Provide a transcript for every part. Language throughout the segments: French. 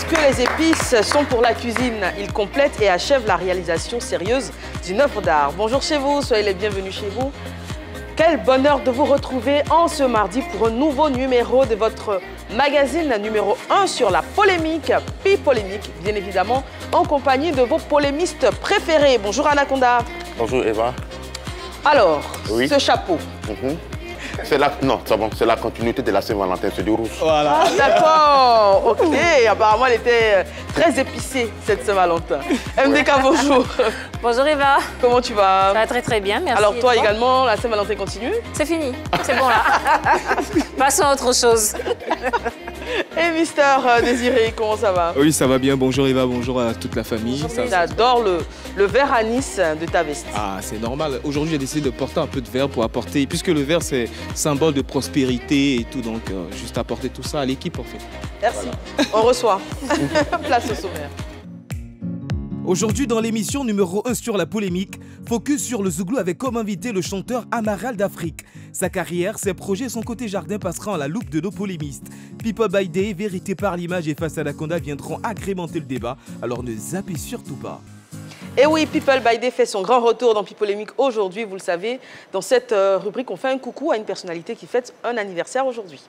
Lorsque les épices sont pour la cuisine, ils complètent et achèvent la réalisation sérieuse d'une œuvre d'art. Bonjour chez vous, soyez les bienvenus chez vous. Quel bonheur de vous retrouver en ce mardi pour un nouveau numéro de votre magazine numéro 1 sur la polémique, Pi-Polémique, bien évidemment, en compagnie de vos polémistes préférés. Bonjour Anaconda. Bonjour Eva. Alors, oui. Ce chapeau. C'est la continuité de la Saint-Valentin, c'est du rouge. Voilà. Ah, d'accord, ok. Apparemment, elle était très épicée, cette Saint-Valentin. MDK, bonjour. Bonjour Eva. Comment tu vas? Ça va très très bien, merci. Alors toi également, la Saint-Valentin continue? C'est fini, c'est bon là. Passons à autre chose. Et Mister Désiré, comment ça va? Oui, ça va bien. Bonjour Eva, bonjour à toute la famille. J'adore le vert anis de ta veste. Ah, c'est normal. Aujourd'hui, j'ai décidé de porter un peu de vert pour apporter, puisque le vert, c'est symbole de prospérité et tout, donc juste apporter tout ça à l'équipe en fait. Merci. Voilà. On reçoit. Place au sommaire. Aujourd'hui, dans l'émission numéro 1 sur la polémique, focus sur le Zouglou avec comme invité le chanteur Amaral d'Afrique. Sa carrière, ses projets et son côté jardin passera à la loupe de nos polémistes. People by Day, Vérité par l'image et Face à Anaconda viendront agrémenter le débat, alors ne zappez surtout pas. Et oui, People by Day fait son grand retour dans Pi-Polémique aujourd'hui, vous le savez. Dans cette rubrique, on fait un coucou à une personnalité qui fête un anniversaire aujourd'hui.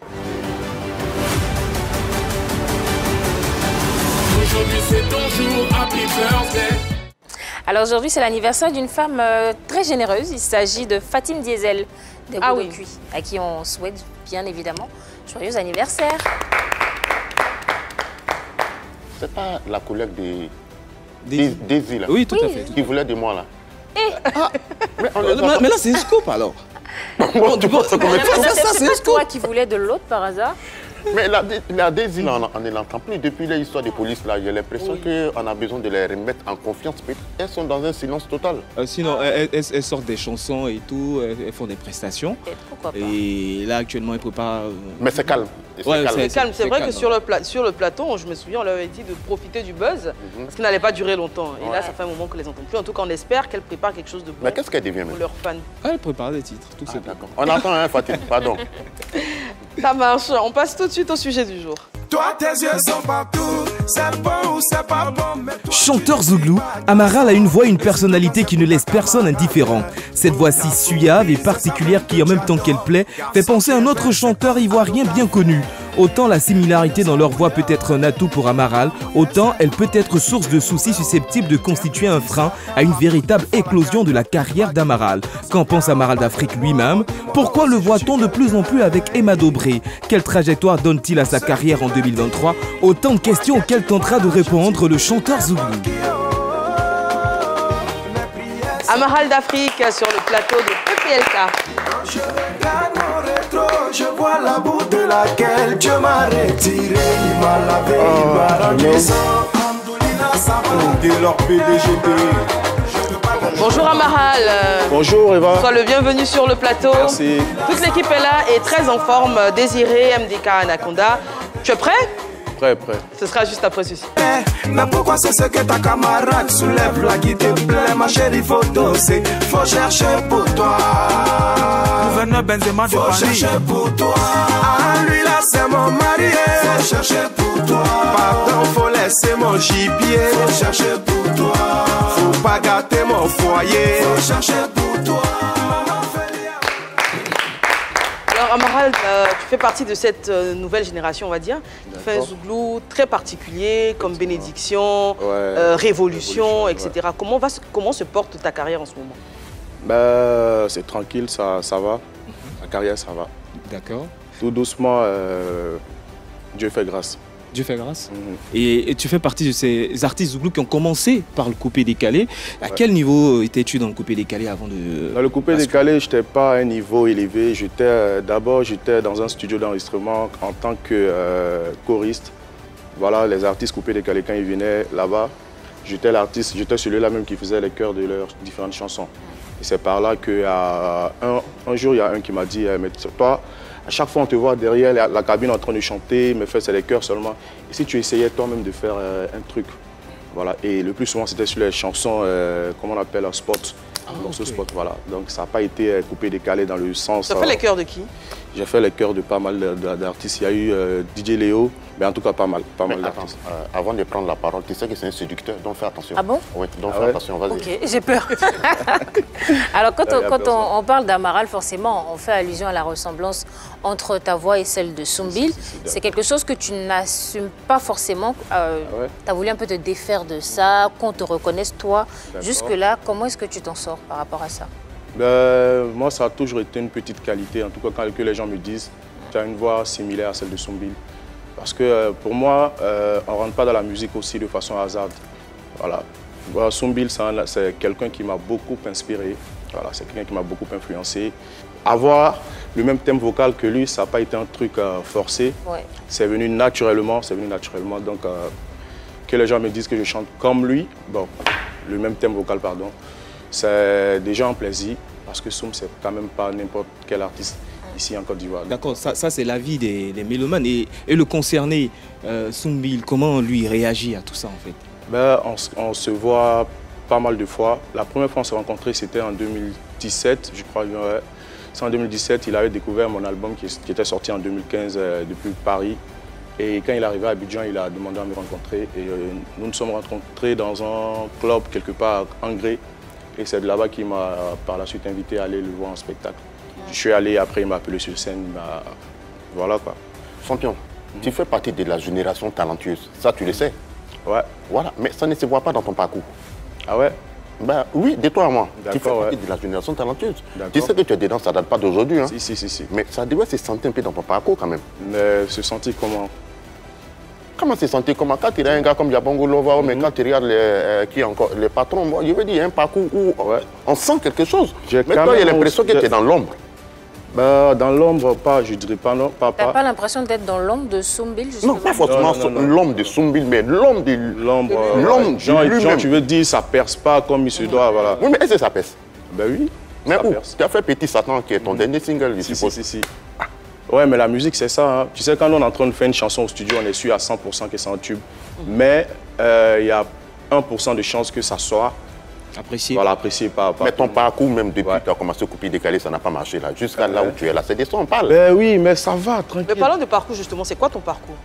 Aujourd'hui c'est ton jour, happy birthday. Alors aujourd'hui c'est l'anniversaire d'une femme très généreuse. Il s'agit de Fatim Diesel des Cuit, à qui on souhaite bien évidemment joyeux anniversaire. C'est pas la collègue Daisy là? Oui, tout à fait. Qui voulait de moi là. Mais là c'est un scoop alors. C'est toi qui voulais de l'autre par hasard? Mais la Daisy, là, on ne l'entend plus. Depuis l'histoire de police, là, j'ai l'impression qu'on a besoin de les remettre en confiance. Elles sont dans un silence total. Sinon, elles sortent des chansons et tout, elles font des prestations. Et pourquoi pas? Et là, actuellement, elles préparent... Mais c'est calme. C'est calme. C'est vrai que sur le plateau, je me souviens, on leur avait dit de profiter du buzz, parce qu'il n'allait pas durer longtemps. Et là, ça fait un moment qu'on les entend plus. En tout cas, on espère qu'elle prépare quelque chose de bon. Mais qu'est-ce qu'elle devient pour leurs fans? Elle prépare des titres, tout ça. D'accord. On entend, hein, Fatim, pardon. Ça marche. On passe tout de suite au sujet du jour. Toi, tes yeux sont partout, c'est bon ou c'est pas bon. Chanteur Zouglou, Amaral a une voix et une personnalité qui ne laisse personne indifférent. Cette voix si suave et particulière qui, en même temps qu'elle plaît, fait penser à un autre chanteur ivoirien bien connu. Autant la similarité dans leur voix peut être un atout pour Amaral, autant elle peut être source de soucis susceptibles de constituer un frein à une véritable éclosion de la carrière d'Amaral. Qu'en pense Amaral d'Afrique lui-même? Pourquoi le voit-on de plus en plus avec Emma Dobré? Quelle trajectoire donne-t-il à sa carrière en 2023? Autant de questions auxquelles tentera de répondre le chanteur Zouglou. Amaral d'Afrique sur le plateau de PPLK. Je regarde mon rétro, je vois la boue de laquelle Dieu m'a retiré. Il m'a lavé, il m'a rendu sang. Alhamdoulilah, ça va. De leur PDGT. Bonjour Amaral. Bonjour Eva. Sois le bienvenu sur le plateau. Merci. Toute l'équipe est là et très en forme. Désiré, MDK, Anaconda. Tu es prêt? Prêt. Ce sera juste après ceci. Mais pourquoi c'est ce que ta camarade soulève là qui te plaît, ma chérie, faut doser, faut chercher pour toi. Gouverneur Benzema de Paris. Faut chercher pour toi. Ah, lui là c'est mon marié. Faut chercher pour toi. Pardon, faut laisser mon gibier. Faut chercher pour toi. Faut pas gâter mon foyer. Faut chercher pour toi. Alors Amaral, tu fais partie de cette nouvelle génération, on va dire, qui fait un Zouglou très particulier, comme Bénédiction, Révolution, etc. Comment se porte ta carrière en ce moment? C'est tranquille, ça va. La carrière, ça va. D'accord. Tout doucement, Dieu fait grâce. Dieu fait grâce. Et tu fais partie de ces artistes Zouglou qui ont commencé par le coupé-décalé. À quel niveau étais-tu dans le coupé-décalé avant de... Dans le coupé-décalé, je n'étais pas à un niveau élevé. D'abord, j'étais dans un studio d'enregistrement en tant que choriste. Voilà, les artistes coupé-décalé, quand ils venaient là-bas, j'étais l'artiste, j'étais celui-là même qui faisait les chœurs de leurs différentes chansons. Et c'est par là qu'un jour, il y a un qui m'a dit, mais toi, à chaque fois, on te voit derrière la cabine en train de chanter, mais faire c'est les chœurs seulement. Et si tu essayais toi-même de faire un truc, voilà. Et le plus souvent, c'était sur les chansons, comment on appelle, spot. morceau spot, voilà. Donc ça n'a pas été coupé-décalé dans le sens... Tu as fait les chœurs de qui? J'ai fait les chœurs de pas mal d'artistes. Il y a eu DJ Léo, mais en tout cas pas mal d'artistes. Avant de prendre la parole, tu sais que c'est un séducteur, donc fais attention. Ah bon? Oui, donc fais attention, vas-y. Ok, j'ai peur. Alors quand on parle d'Amaral, forcément, on fait allusion à la ressemblance entre ta voix et celle de Soumbil. C'est quelque chose que tu n'assumes pas forcément. Tu as voulu un peu te défaire de ça, qu'on te reconnaisse toi. Jusque-là, comment est-ce que tu t'en sors par rapport à ça? Moi, ça a toujours été une petite qualité, en tout cas quand les gens me disent tu as une voix similaire à celle de Soumbil. Parce que pour moi, on ne rentre pas dans la musique aussi de façon hasard. Voilà. Soumbil, c'est quelqu'un qui m'a beaucoup inspiré, voilà, c'est quelqu'un qui m'a beaucoup influencé. Avoir le même thème vocal que lui, ça n'a pas été un truc forcé, c'est venu naturellement, donc que les gens me disent que je chante comme lui, bon, le même thème vocal, pardon. C'est déjà un plaisir, parce que Soum, c'est quand même pas n'importe quel artiste ici en Côte d'Ivoire. D'accord, ça c'est l'avis des mélomanes. Et le concerné, Soumbil, comment lui réagit à tout ça en fait? On se voit pas mal de fois. La première fois qu'on s'est rencontrés, c'était en 2017, je crois. C'est en 2017, il avait découvert mon album qui était sorti en 2015 depuis Paris. Et quand il est arrivé à Abidjan, il a demandé à me rencontrer. Et nous nous sommes rencontrés dans un club quelque part à Angré. Et c'est de là-bas qu'il m'a par la suite invité à aller le voir en spectacle. Je suis allé, après il m'a appelé sur scène, voilà quoi. Champion, tu fais partie de la génération talentueuse, ça tu le sais. Ouais. Voilà, mais ça ne se voit pas dans ton parcours. Ah ouais? Ben oui, de toi à moi. Tu fais partie ouais. de la génération talentueuse. Tu sais que tu es dedans, ça ne date pas d'aujourd'hui. Hein. Si. Mais ça devait se sentir un peu dans ton parcours quand même. Mais se sentir comment? Comment se sentir comment? Quand tu regardes un gars comme Yabongo Lova, mais quand tu regardes les patrons, moi, je veux dire, il y a un parcours où on sent quelque chose. Mais toi, il y a l'impression que tu es dans l'ombre. Dans l'ombre, je dirais pas non. Tu n'as pas l'impression d'être dans l'ombre de Soumbil, justement? Non, pas forcément l'ombre de Soumbil, mais l'ombre de lui-même. Genre, tu veux dire, ça perce pas comme il se doit, voilà. Oui, mais est-ce que ça perce? Ben oui. Mais où? Tu as fait Petit Satan, qui est ton dernier single, je suppose. Si. Ouais, mais la musique, c'est ça. Hein. Tu sais, quand on est en train de faire une chanson au studio, on est sûr à 100% que c'est un tube. Mais il y a 1% de chance que ça soit apprécié. Voilà, apprécié par mais ton parcours, même depuis que tu as commencé à couper décalé, ça n'a pas marché là. Jusqu'à là où tu es là, c'est des sons, on parle. Ben oui, mais ça va, tranquille. Mais parlons de parcours, justement. C'est quoi ton parcours?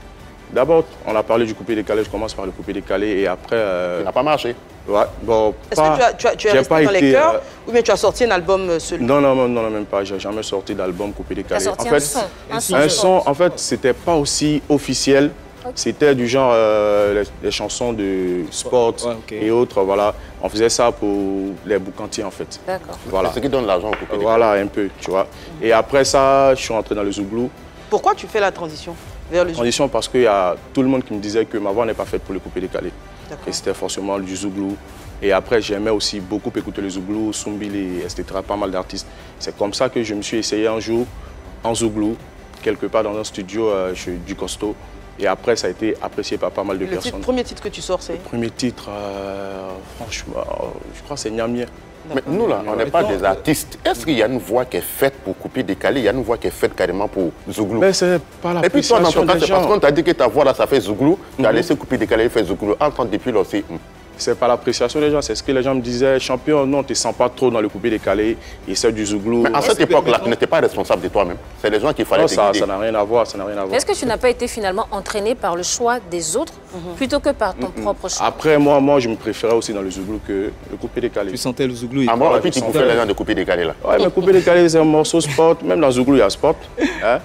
D'abord, on a parlé du coupé décalé. Je commence par le coupé décalé et après... Ça n'a pas marché. Ouais, bon, est-ce que tu es resté dans les chœurs ou bien tu as sorti un album seul? Non, même pas. J'ai jamais sorti d'album coupé décalé. Tu as sorti un son. En fait, c'était pas aussi officiel. Okay. C'était du genre les chansons de sport et autres. Voilà, on faisait ça pour les boucantiers en fait. D'accord. Voilà. C'est ce qui donne l'argent au coupé décalé. Voilà, un peu, tu vois. Et après ça, je suis rentré dans le Zouglou. Pourquoi tu fais la transition vers le Zouglou? Transition parce qu'il y a tout le monde qui me disait que ma voix n'est pas faite pour le coupé décalé. Et c'était forcément du Zouglou. Et après, j'aimais aussi beaucoup écouter le Zouglou, Soumbil, etc. Pas mal d'artistes. C'est comme ça que je me suis essayé un jour en Zouglou, quelque part dans un studio chez Du Costo. Et après, ça a été apprécié par pas mal de personnes. Le premier titre que tu sors, c'est? Le premier titre, franchement, je crois que c'est Niamien. Mais nous, là, on n'est pas des artistes. Est-ce qu'il y a une voix qui est faite pour couper décalé? Il y a une voix qui est faite carrément pour Zouglou? Mais c'est pas la. Et puis toi, dans ton cas, c'est parce qu'on t'a dit que ta voix, là, ça fait Zouglou. Tu as laissé couper décalé, il fait Zouglou. Entre depuis là aussi. C'est pas l'appréciation des gens, c'est ce que les gens me disaient. Champion, non, tu ne sens pas trop dans le coupé décalé et c'est du Zouglou. Mais à cette époque-là, tu n'étais pas responsable de toi-même. C'est les gens qui fallait te guider. Ça n'a rien à voir, Est-ce que tu n'as pas été finalement entraîné par le choix des autres plutôt que par ton propre choix? Après, moi, je me préférais aussi dans le Zouglou que le coupé décalé. Tu sentais le Zouglou? Ah bon, et puis tu bouffais les gens de couper décalé là? Ouais, mais couper décalé, c'est un morceau sport. Même dans Zouglou, il y a sport. Hein?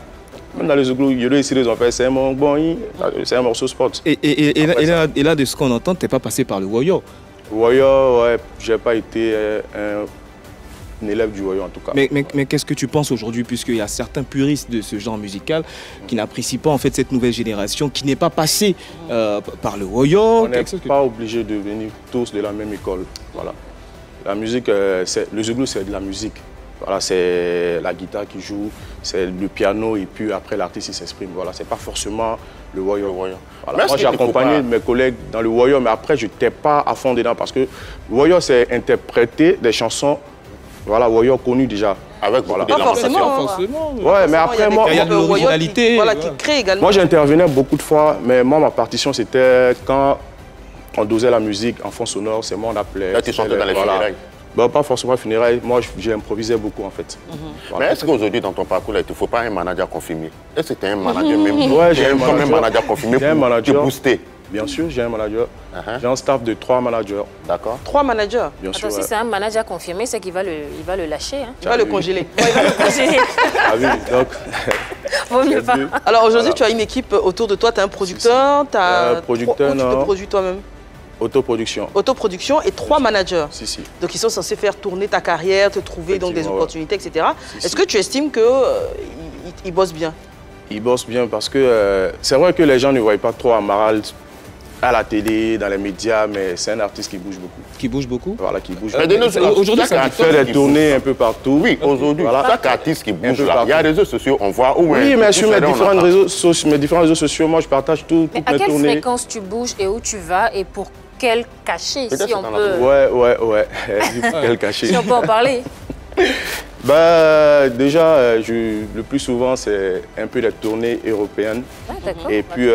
Même dans les Zouglou, il y a ici, ils ont fait c'est mon bon, c'est un morceau sport. Et là, de ce qu'on entend, tu n'es pas passé par le Woyo? Woyo, ouais, j'ai pas été un élève du Woyo en tout cas. Mais qu'est-ce que tu penses aujourd'hui, puisqu'il y a certains puristes de ce genre musical qui n'apprécient pas en fait cette nouvelle génération, qui n'est pas passée par le Woyo? On n'est pas obligé de venir tous de la même école. Voilà. La musique, le Zouglou, c'est de la musique. Voilà, c'est la guitare qui joue, c'est le piano et puis après l'artiste s'exprime. Voilà, c'est pas forcément le Woyo. Voilà. Moi, j'ai accompagné mes collègues dans le Woyo, mais après, je n'étais pas à fond dedans parce que le Woyo, c'est interpréter des chansons, voilà, Woyo connues déjà. Avec voilà. Pas forcément. Ouais, mais après, moi, il y a de l'originalité. Voilà, qui crée également. Moi, j'intervenais beaucoup de fois, mais moi, ma partition, c'était quand on dosait la musique en fond sonore, c'est moi, on appelait. Là, tu chantais dans les funérailles. Bah, pas forcément funérailles. Moi, j'ai improvisé beaucoup, en fait. Mais est-ce qu'aujourd'hui, dans ton parcours, là, il ne te faut pas un manager confirmé? Est-ce que tu es un manager même? Ouais, j'ai un manager confirmé pour te booster. Bien sûr, j'ai un manager. J'ai un staff de 3 managers. D'accord. 3 managers? Bien sûr. Si c'est un manager confirmé, c'est qu'il va le lâcher. Hein. Il va le congeler. Ouais, il va le congeler. Ah oui, donc... Vaut mieux pas. Alors aujourd'hui, tu as une équipe autour de toi, tu as un producteur, tu as... producteur, ou tu te produis toi-même? Autoproduction. Autoproduction et 3 managers. Si. Donc ils sont censés faire tourner ta carrière, te trouver donc des opportunités, etc. Est-ce que tu estimes qu'ils bossent bien? Ils bossent bien parce que c'est vrai que les gens ne voient pas trop Amaral à la télé, dans les médias, mais c'est un artiste qui bouge beaucoup. Qui bouge beaucoup? Voilà, qui bouge beaucoup. Aujourd'hui, ça fait des tournées un peu partout. Oui, aujourd'hui, chaque artiste qui bouge là, il y a les réseaux sociaux, on voit où... Oui, mais sur mes différents réseaux sociaux, moi, je partage toutes mes tournées. À quelle fréquence tu bouges et où tu vas et pour quel cachet, si on peut... Ouais. Quel cachet. Si on peut en parler. Bah, déjà, le plus souvent, c'est un peu les tournées européennes. Et puis,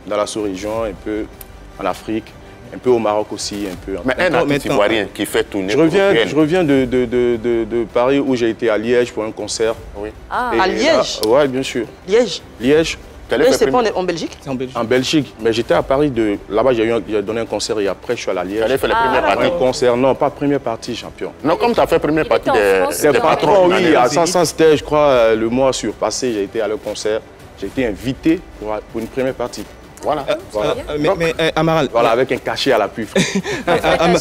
dans la sous-région, un peu en Afrique, un peu au Maroc aussi. Un peu. Mais un artiste ivoirien qui fait tourner. Je reviens de Paris où j'ai été à Liège pour un concert. Oui. À Liège? Oui, bien sûr. Liège? Liège. C'est pas en Belgique? C'est en Belgique. En Belgique. Mais j'étais à Paris. Là-bas, j'ai donné un concert et après, je suis allé à Liège. Tu allais faire la première partie? Un concert, non, pas première partie, champion. Non, comme tu as fait première partie des patrons. Oui, à 500, c'était, je crois, le mois surpassé, j'ai été à leur concert. J'ai été invité pour une première partie. Voilà. Mais Amaral... Voilà, avec un cachet à l'appui.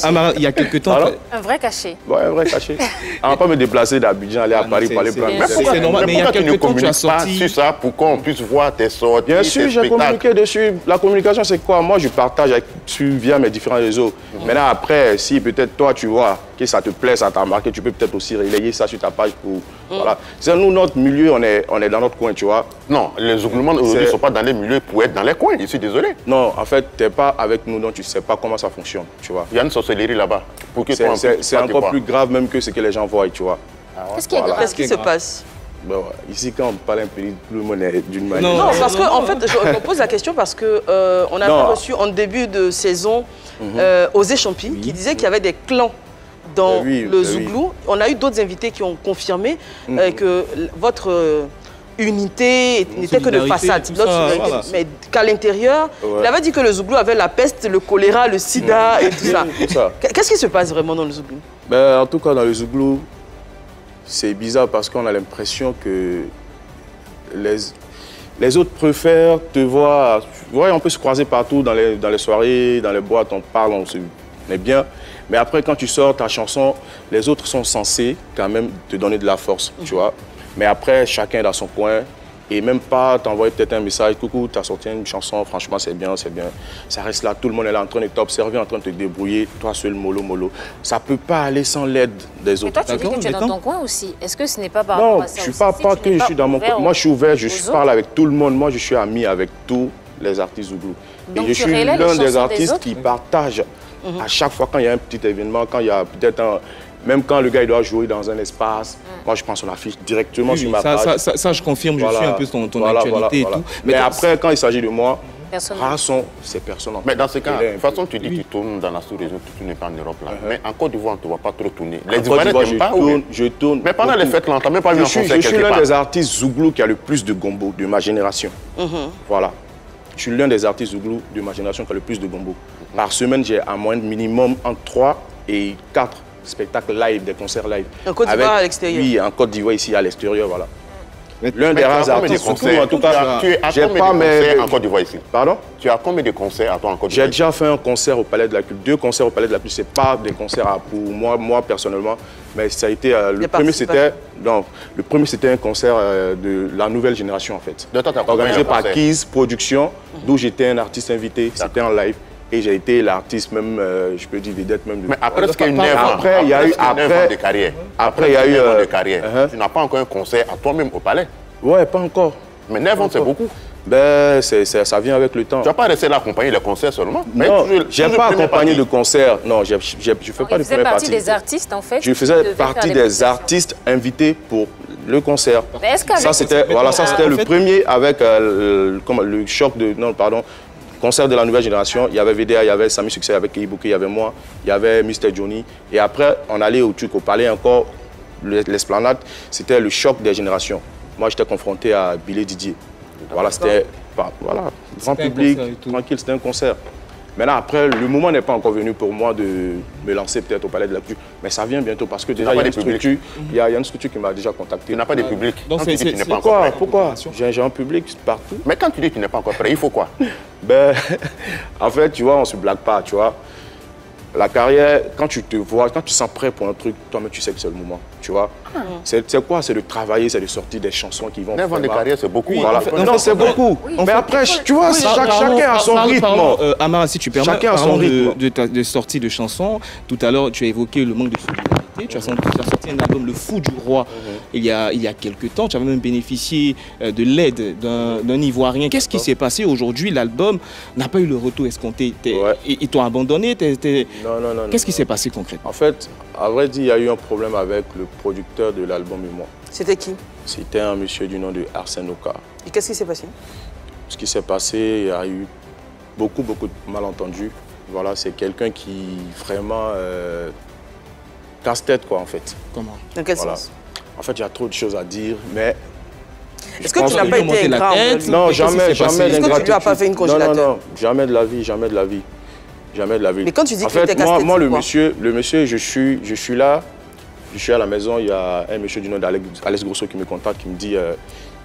Amaral, il y a quelques temps... Un vrai cachet. Ouais, un vrai cachet. On ne va pas me déplacer d'Abidjan, aller à Paris pour aller prendre... C'est normal, mais il y a quelques temps, tu as sorti... sur ça pour qu'on puisse voir tes sorties, bien sûr, j'ai communiqué dessus. La communication, c'est quoi? Moi, je partage via mes différents réseaux. Maintenant, après, si peut-être toi, tu vois que ça te plaît, ça t'a marqué, tu peux peut-être aussi relayer ça sur ta page pour... Voilà. C'est nous, notre milieu, on est dans notre coin, tu vois. Non, les Zouglouman aujourd'hui ne sont pas dans les milieux pour être dans les coins, je suis désolé. Non, en fait, tu n'es pas avec nous, donc tu ne sais pas comment ça fonctionne, tu vois. Il y a une sorcellerie là-bas. C'est encore plus grave même que ce que les gens voient, tu vois. Qu'est-ce qui se passe? Ben ouais. Ici, quand on parle un peu, tout le monde est d'une manière. Non, parce que en fait, je me pose la question parce que on avait reçu en début de saison Osé Champi qui disait qu'il y avait des clans dans le Zouglou. On a eu d'autres invités qui ont confirmé que votre unité n'était que de façade, mais qu'à l'intérieur, il avait dit que le Zouglou avait la peste, le choléra, le sida et tout ça. Qu'est-ce qui se passe vraiment dans le Zouglou? Ben, en tout cas, dans le Zouglou, c'est bizarre parce qu'on a l'impression que les autres préfèrent te voir. Ouais, on peut se croiser partout dans les soirées, dans les boîtes, on parle, on est bien. Mais après, quand tu sors ta chanson, les autres sont censés quand même te donner de la force, tu vois. Mais après, chacun est dans son coin. Et même pas t'envoyer peut-être un message, coucou, tu as sorti une chanson, franchement, c'est bien, c'est bien. Ça reste là, tout le monde est là en train de t'observer, en train de te débrouiller, toi seul, mollo. Ça ne peut pas aller sans l'aide des autres. Mais toi, tu dis que tu es dans ton coin aussi. Est-ce que ce n'est pas par rapport à ça? Non, je ne suis pas que je suis dans mon coin. Moi, je suis ouvert, je parle avec tout le monde. Moi, je suis ami avec tous les artistes Zouglou. Et je suis l'un des artistes qui partagent à chaque fois quand il y a un petit événement, quand il y a peut-être même quand le gars il doit jouer dans un espace, moi je pense qu'on affiche directement sur ma page. Ça, je confirme, je suis un peu ton actualité et tout. Mais après, quand il s'agit de moi, rares sont ces personnes. Mais dans ce cas, de toute façon, tu dis que tu tournes dans la sous-région, tu tournes pas en Europe là. Mais en Côte d'Ivoire, on ne te voit pas trop tourner. Les Ivoiriens t'aiment pas? Je tourne. Mais pendant les fêtes, on t'a même pas vu en concert quelque part. Je suis l'un des artistes Zouglou qui a le plus de gombo de ma génération. Voilà. Je suis l'un des artistes Zouglou de ma génération qui a le plus de gombo. Par semaine, j'ai à moins de minimum entre 3 et 4 spectacles live, des concerts live. En Côte d'Ivoire à l'extérieur? Oui, en Côte d'Ivoire ici à l'extérieur, voilà. L'un des rares artistes, en tout cas, j'ai pas mes... en Côte d'Ivoire ici. Pardon? Tu as combien de concerts à toi en Côte d'Ivoire? J'ai déjà fait un concert au Palais de la Culture, 2 concerts au Palais de la Culture. C'est pas des concerts pour moi personnellement, mais ça a été le premier c'était un concert de la nouvelle génération en fait. Organisé par Keys Production, d'où j'étais un artiste invité, c'était en live. Et j'ai été l'artiste même, je peux dire vedette même. Mais après presque 9 ans de carrière. Après, il y a eu... de carrière. Tu n'as pas encore un concert à toi-même au Palais? Ouais, pas encore. Mais 9 ans, c'est beaucoup. Ben, ça vient avec le temps. Tu n'as pas resté là accompagner les concerts seulement? Non, je n'ai pas accompagné de concerts. Non, je ne fais pas de première partie. Tu faisais partie des artistes, en fait? Je faisais partie des artistes invités pour le concert. Ça, c'était le premier avec le choc de... Non, pardon. concert de la nouvelle génération, il y avait VDA, il y avait Sami Succès, il y avait Keibouké, il y avait moi, il y avait Mr. Johnny. Et après, on allait au truc, au palais encore, l'esplanade, c'était le choc des générations. Moi, j'étais confronté à Billy Didier. Voilà, c'était grand public, tranquille, c'était un concert. Maintenant, après, le moment n'est pas encore venu pour moi de me lancer peut-être au Palais de la Culture. Mais ça vient bientôt parce que déjà, il y a une structure qui m'a déjà contacté. Tu n'as pas de public. Donc, Pourquoi j'ai un public partout. Mais quand tu dis que tu n'es pas encore prêt, il faut quoi? Ben, en fait, tu vois, on ne se blague pas, tu vois. La carrière, quand tu te vois, quand tu sens prêt pour un truc, toi-même, tu sais que c'est le moment, tu vois. C'est quoi? C'est de travailler, c'est de sortir des chansons qui vont... 9 ans de carrière, c'est beaucoup. Voilà. Non, c'est beaucoup. Mais après, tu vois, chacun a son rythme. Amara, si tu permets, chacun a son rythme. De sortie de chansons, tout à l'heure, tu as évoqué le manque de solidarité. Tu as sorti un album, Le Fou du Roi, il y a quelques temps. Tu avais même bénéficié de l'aide d'un Ivoirien. Qu'est-ce qui s'est passé aujourd'hui? L'album n'a pas eu le retour escompté. Ils t'ont abandonné? Non. Qu'est-ce qui s'est passé concrètement? En fait, à vrai dire, il y a eu un problème avec le producteur de l'album et moi. C'était qui? C'était un monsieur du nom de Arsène Oka. Et qu'est-ce qui s'est passé? Ce qui s'est passé, il y a eu beaucoup de malentendus. Voilà, c'est quelqu'un qui vraiment casse-tête, quoi, en fait. Comment? Dans quel sens? En fait, il y a trop de choses à dire, mais... Est-ce que tu n'as pas été ingrat? Non, jamais. Est-ce que tu lui as pas fait une congélateur? Non, jamais de la vie, jamais de la vie. Jamais de la vie. Mais quand tu dis en qu'il était fait, moi, le monsieur, je suis là, je suis à la maison, il y a un monsieur du nom d'Alex Grosso qui me contacte, qui me dit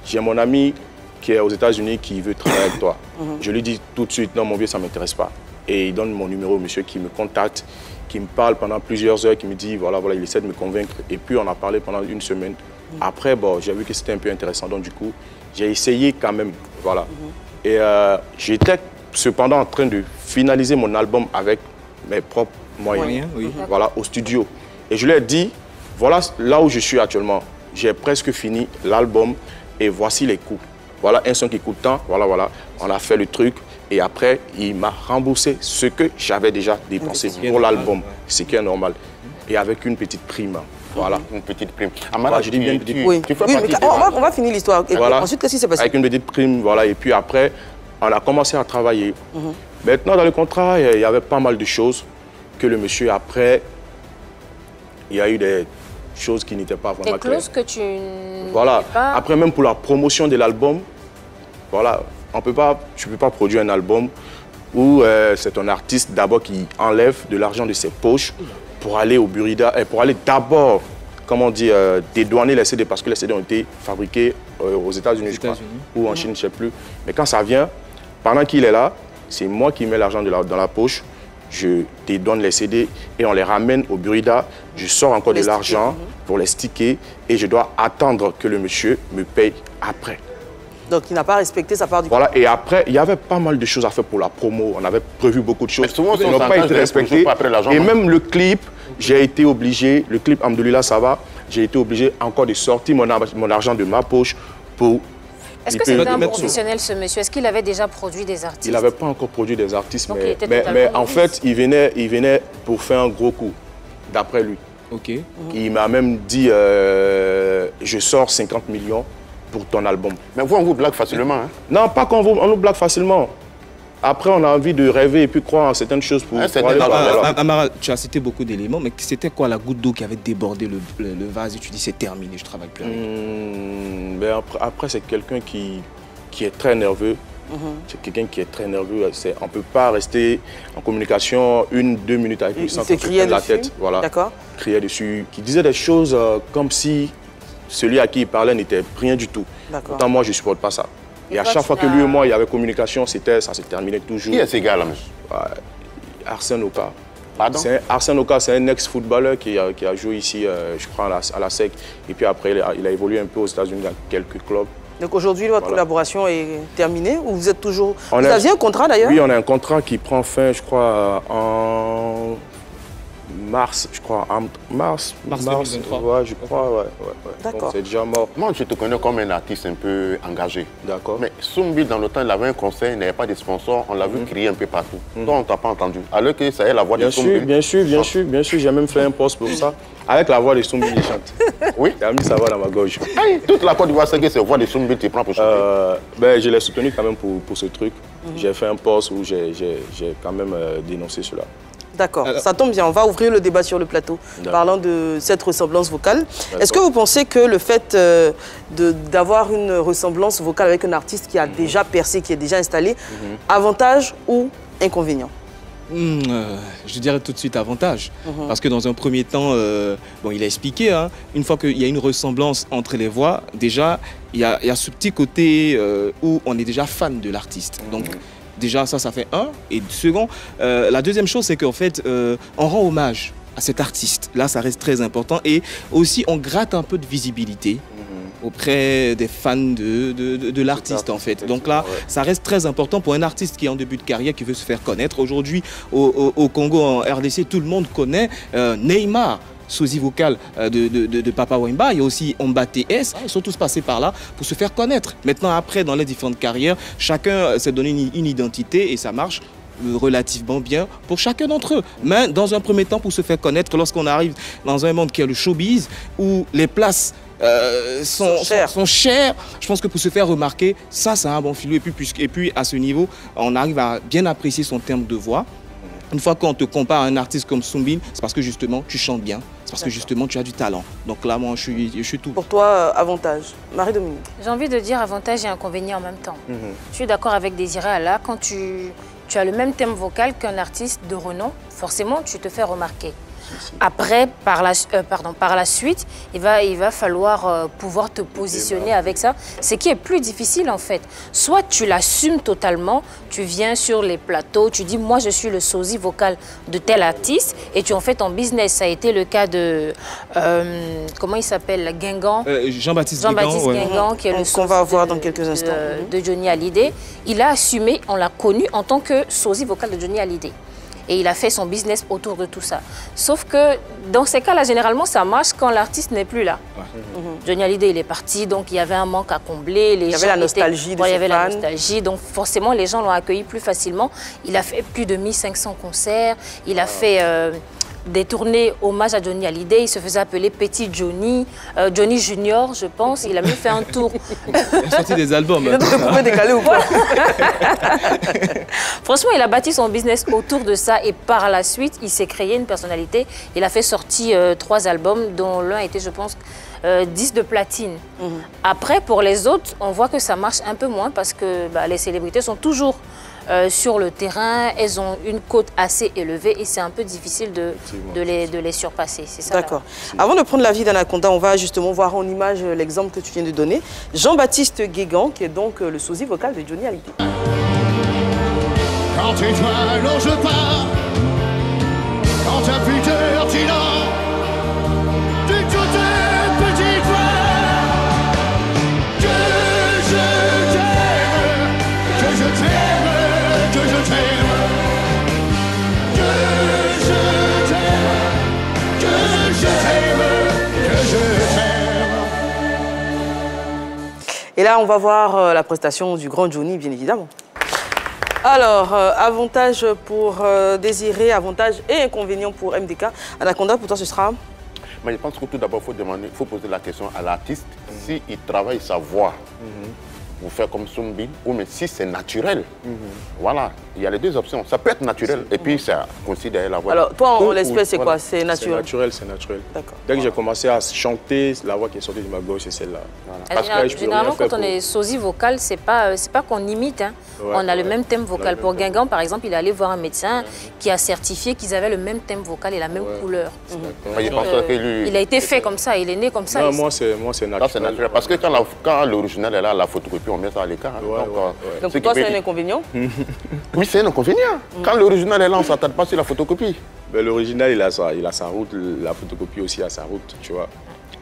j'ai mon ami qui est aux États-Unis qui veut travailler avec toi. Je lui dis tout de suite, non, mon vieux, ça ne m'intéresse pas. Et il donne mon numéro au monsieur qui me contacte, qui me parle pendant plusieurs heures, qui me dit, voilà, il essaie de me convaincre. Et puis, on a parlé pendant une semaine. Après, bon, j'ai vu que c'était un peu intéressant. Donc, du coup, j'ai essayé quand même. Voilà. Et j'étais cependant en train de finaliser mon album avec mes propres moyens. Voilà, au studio. Et je lui ai dit, voilà là où je suis actuellement. J'ai presque fini l'album et voici les coûts. Voilà un son qui coûte tant. Voilà. On a fait le truc. Et après, il m'a remboursé ce que j'avais déjà dépensé pour l'album, ce qui est normal. Et avec une petite prime. Voilà. Une petite prime. Amara, je dis bien petite prime. On va finir l'histoire. Voilà. Ensuite, qu'est-ce qui s'est passé? Avec une petite prime, voilà. Et puis après, on a commencé à travailler. Maintenant, dans le contrat, il y avait pas mal de choses que le monsieur, après, il y a eu des choses qui n'étaient pas vraiment claires. Des clauses que tu voilà. Pas... Après, même pour la promotion de l'album, voilà, tu ne peux pas produire un album où c'est un artiste d'abord qui enlève de l'argent de ses poches pour aller au Burida, et pour aller d'abord, comment dire, dédouaner les CD parce que les CD ont été fabriqués aux États-Unis, je crois, ou en Chine, je ne sais plus. Mais quand ça vient, pendant qu'il est là, c'est moi qui mets l'argent dans la poche, je dédouane les CD et on les ramène au Burida. Je sors encore de l'argent pour les sticker et je dois attendre que le monsieur me paye après. Donc il n'a pas respecté sa part du Voilà, et après, il y avait pas mal de choses à faire pour la promo. On avait prévu beaucoup de choses qui n'ont pas été respectées. Et même le clip, j'ai été obligé, le clip Amdoulila ça va, j'ai été obligé encore de sortir mon argent de ma poche pour... Est-ce que c'était un professionnel, ce monsieur? Est-ce qu'il avait déjà produit des artistes? Il n'avait pas encore produit des artistes, donc mais en fait, il venait pour faire un gros coup, d'après lui. Il m'a même dit, je sors 50 millions pour ton album. Mais vous, on vous blague facilement, hein? Non, pas qu'on nous blague facilement. Après, on a envie de rêver et puis croire en certaines choses pour... Amara, tu as cité beaucoup d'éléments, mais c'était quoi la goutte d'eau qui avait débordé le vase et tu dis c'est terminé, je travaille plus avec? Ben après c'est quelqu'un qui est très nerveux. C'est quelqu'un qui est très nerveux. On ne peut pas rester en communication 1-2 minutes avec lui sans crier la tête. Voilà. Crier dessus. Qui disait des choses comme si celui à qui il parlait n'était rien du tout. Pourtant, moi, je ne supporte pas ça. Et à chaque fois que lui et moi, il y avait communication, ça se terminait toujours. Qui est ce gars-là? Arsène Oka. Pardon? Arsène Oka, c'est un ex-footballeur qui a joué ici, je crois, à la SEC. Et puis après, il a évolué un peu aux États-Unis dans quelques clubs. Donc aujourd'hui, votre collaboration est terminée ou vous êtes toujours... Vous aviez un contrat d'ailleurs? Oui, on a un contrat qui prend fin, je crois, en mars, je crois. Mars 2023. Ouais, je crois, ouais. D'accord. C'est déjà mort. Moi, je te connais comme un artiste un peu engagé. D'accord. Mais Soumbil, dans le temps, il avait un conseil, il n'avait pas de sponsor, on l'a vu crier un peu partout. Donc, on ne t'a pas entendu. Alors que ça est la voix de Soumbil. Bien sûr, j'ai même fait un post pour ça. Avec la voix de Soumbil, il chante. Oui. Il a mis sa voix dans ma gorge. Toute la Côte d'Ivoire sait que c'est la voix de Soumbil qui prend pour chanter. Ben, je l'ai soutenu quand même pour ce truc. j'ai fait un post où j'ai quand même dénoncé cela. D'accord, ça tombe bien. On va ouvrir le débat sur le plateau, parlant de cette ressemblance vocale. Est-ce que vous pensez que le fait d'avoir une ressemblance vocale avec un artiste qui a déjà percé, qui est déjà installé, avantage ou inconvénient? Je dirais tout de suite avantage. Parce que dans un premier temps, bon, il a expliqué, hein, une fois qu'il y a une ressemblance entre les voix, déjà, il y a ce petit côté où on est déjà fan de l'artiste. Donc, déjà, ça fait un. Et second, la deuxième chose, c'est qu'en fait, on rend hommage à cet artiste. Là, ça reste très important. Et aussi, on gratte un peu de visibilité auprès des fans de l'artiste, en fait. Donc là, ça reste très important pour un artiste qui est en début de carrière, qui veut se faire connaître. Aujourd'hui, au Congo, en RDC, tout le monde connaît Neymar, sosie vocal de Papa Wemba. Il y a aussi Omba TS. Ils sont tous passés par là pour se faire connaître. Maintenant, après, dans les différentes carrières, chacun s'est donné une identité et ça marche relativement bien pour chacun d'entre eux. Mais dans un premier temps, pour se faire connaître, lorsqu'on arrive dans un monde qui est le showbiz, où les places sont chères, je pense que pour se faire remarquer, ça, c'est un bon filou. Et puis, à ce niveau, on arrive à bien apprécier son timbre de voix. Une fois qu'on te compare à un artiste comme Soumbil, c'est parce que justement, tu chantes bien. C'est parce que justement, tu as du talent. Donc là, moi, je suis tout. Pour toi, avantage. Marie-Dominique. J'ai envie de dire avantage et inconvénient en même temps. Je suis d'accord avec Désiré Alla. Quand tu as le même thème vocal qu'un artiste de renom, forcément, tu te fais remarquer. Après, par la suite, il va falloir pouvoir te positionner avec ça. Ce qui est plus difficile en fait. Soit tu l'assumes totalement, tu viens sur les plateaux, tu dis moi je suis le sosie vocal de tel artiste et tu en fais ton business. Ça a été le cas de, comment il s'appelle, Guingamp. Jean-Baptiste Guingamp, qui est le qu'on va voir dans quelques instants. De Johnny Hallyday. Il a assumé, on l'a connu en tant que sosie vocal de Johnny Hallyday. Et il a fait son business autour de tout ça. Sauf que dans ces cas-là, généralement, ça marche quand l'artiste n'est plus là. Johnny Hallyday, il est parti, donc il y avait un manque à combler. Il y avait la nostalgie de ses fans. Il y avait la nostalgie, donc forcément, les gens l'ont accueilli plus facilement. Il a fait plus de 1500 concerts. Il a fait des tournées hommage à Johnny Hallyday. Il se faisait appeler Petit Johnny, Johnny Junior, je pense. Il a même fait un tour. Il a sorti des albums. Il a décalé ou pas? Franchement, il a bâti son business autour de ça et par la suite, il s'est créé une personnalité. Il a fait sortir 3 albums, dont l'un était, je pense, 10 de platine. Après, pour les autres, on voit que ça marche un peu moins parce que les célébrités sont toujours sur le terrain, elles ont une cote assez élevée et c'est un peu difficile de les surpasser. D'accord. Avant de prendre l'avis d'Anaconda, on va justement voir en image l'exemple que tu viens de donner. Jean-Baptiste Guingamp, qui est donc le sosie vocal de Johnny Hallyday. Quand tu vois, alors je pars. Quand t'as plus d'heure, tu dors. Du côté petit frère. Que je t'aime, que je t'aime, que je t'aime. Que je t'aime, que je t'aime, que je t'aime. Et là, on va voir la prestation du grand Johnny, bien évidemment. Alors, avantage pour Désiré, avantage et inconvénient pour MDK. Anaconda, pour toi, ce sera? Mais je pense que tout d'abord, il faut poser la question à l'artiste s'il travaille sa voix pour faire comme Soumbil ou mais si c'est naturel. Voilà, il y a les deux options. Ça peut être naturel et puis ça considère la voix. Alors, toi, en l'espèce, c'est quoi? C'est naturel? C'est naturel. D'accord. Dès que j'ai commencé à chanter, la voix qui est sortie de ma gauche, c'est celle-là. Voilà. Généralement, quand on est sosie vocal, c'est pas qu'on imite. Hein. On a le même thème vocal. Pour Guingamp, par exemple, il est allé voir un médecin qui a certifié qu'ils avaient le même thème vocal et la même couleur. Il a été fait comme ça, il est né comme ça. Non, moi, c'est naturel. C'est naturel. Parce que quand l'original est là, la photocopie, on met ça à l'écart. Donc pour toi, c'est un inconvénient? Oui, c'est un inconvénient. Quand l'original est là, on ne s'attarde pas sur la photocopie. L'original, il a sa route, la photocopie aussi a sa route, tu vois.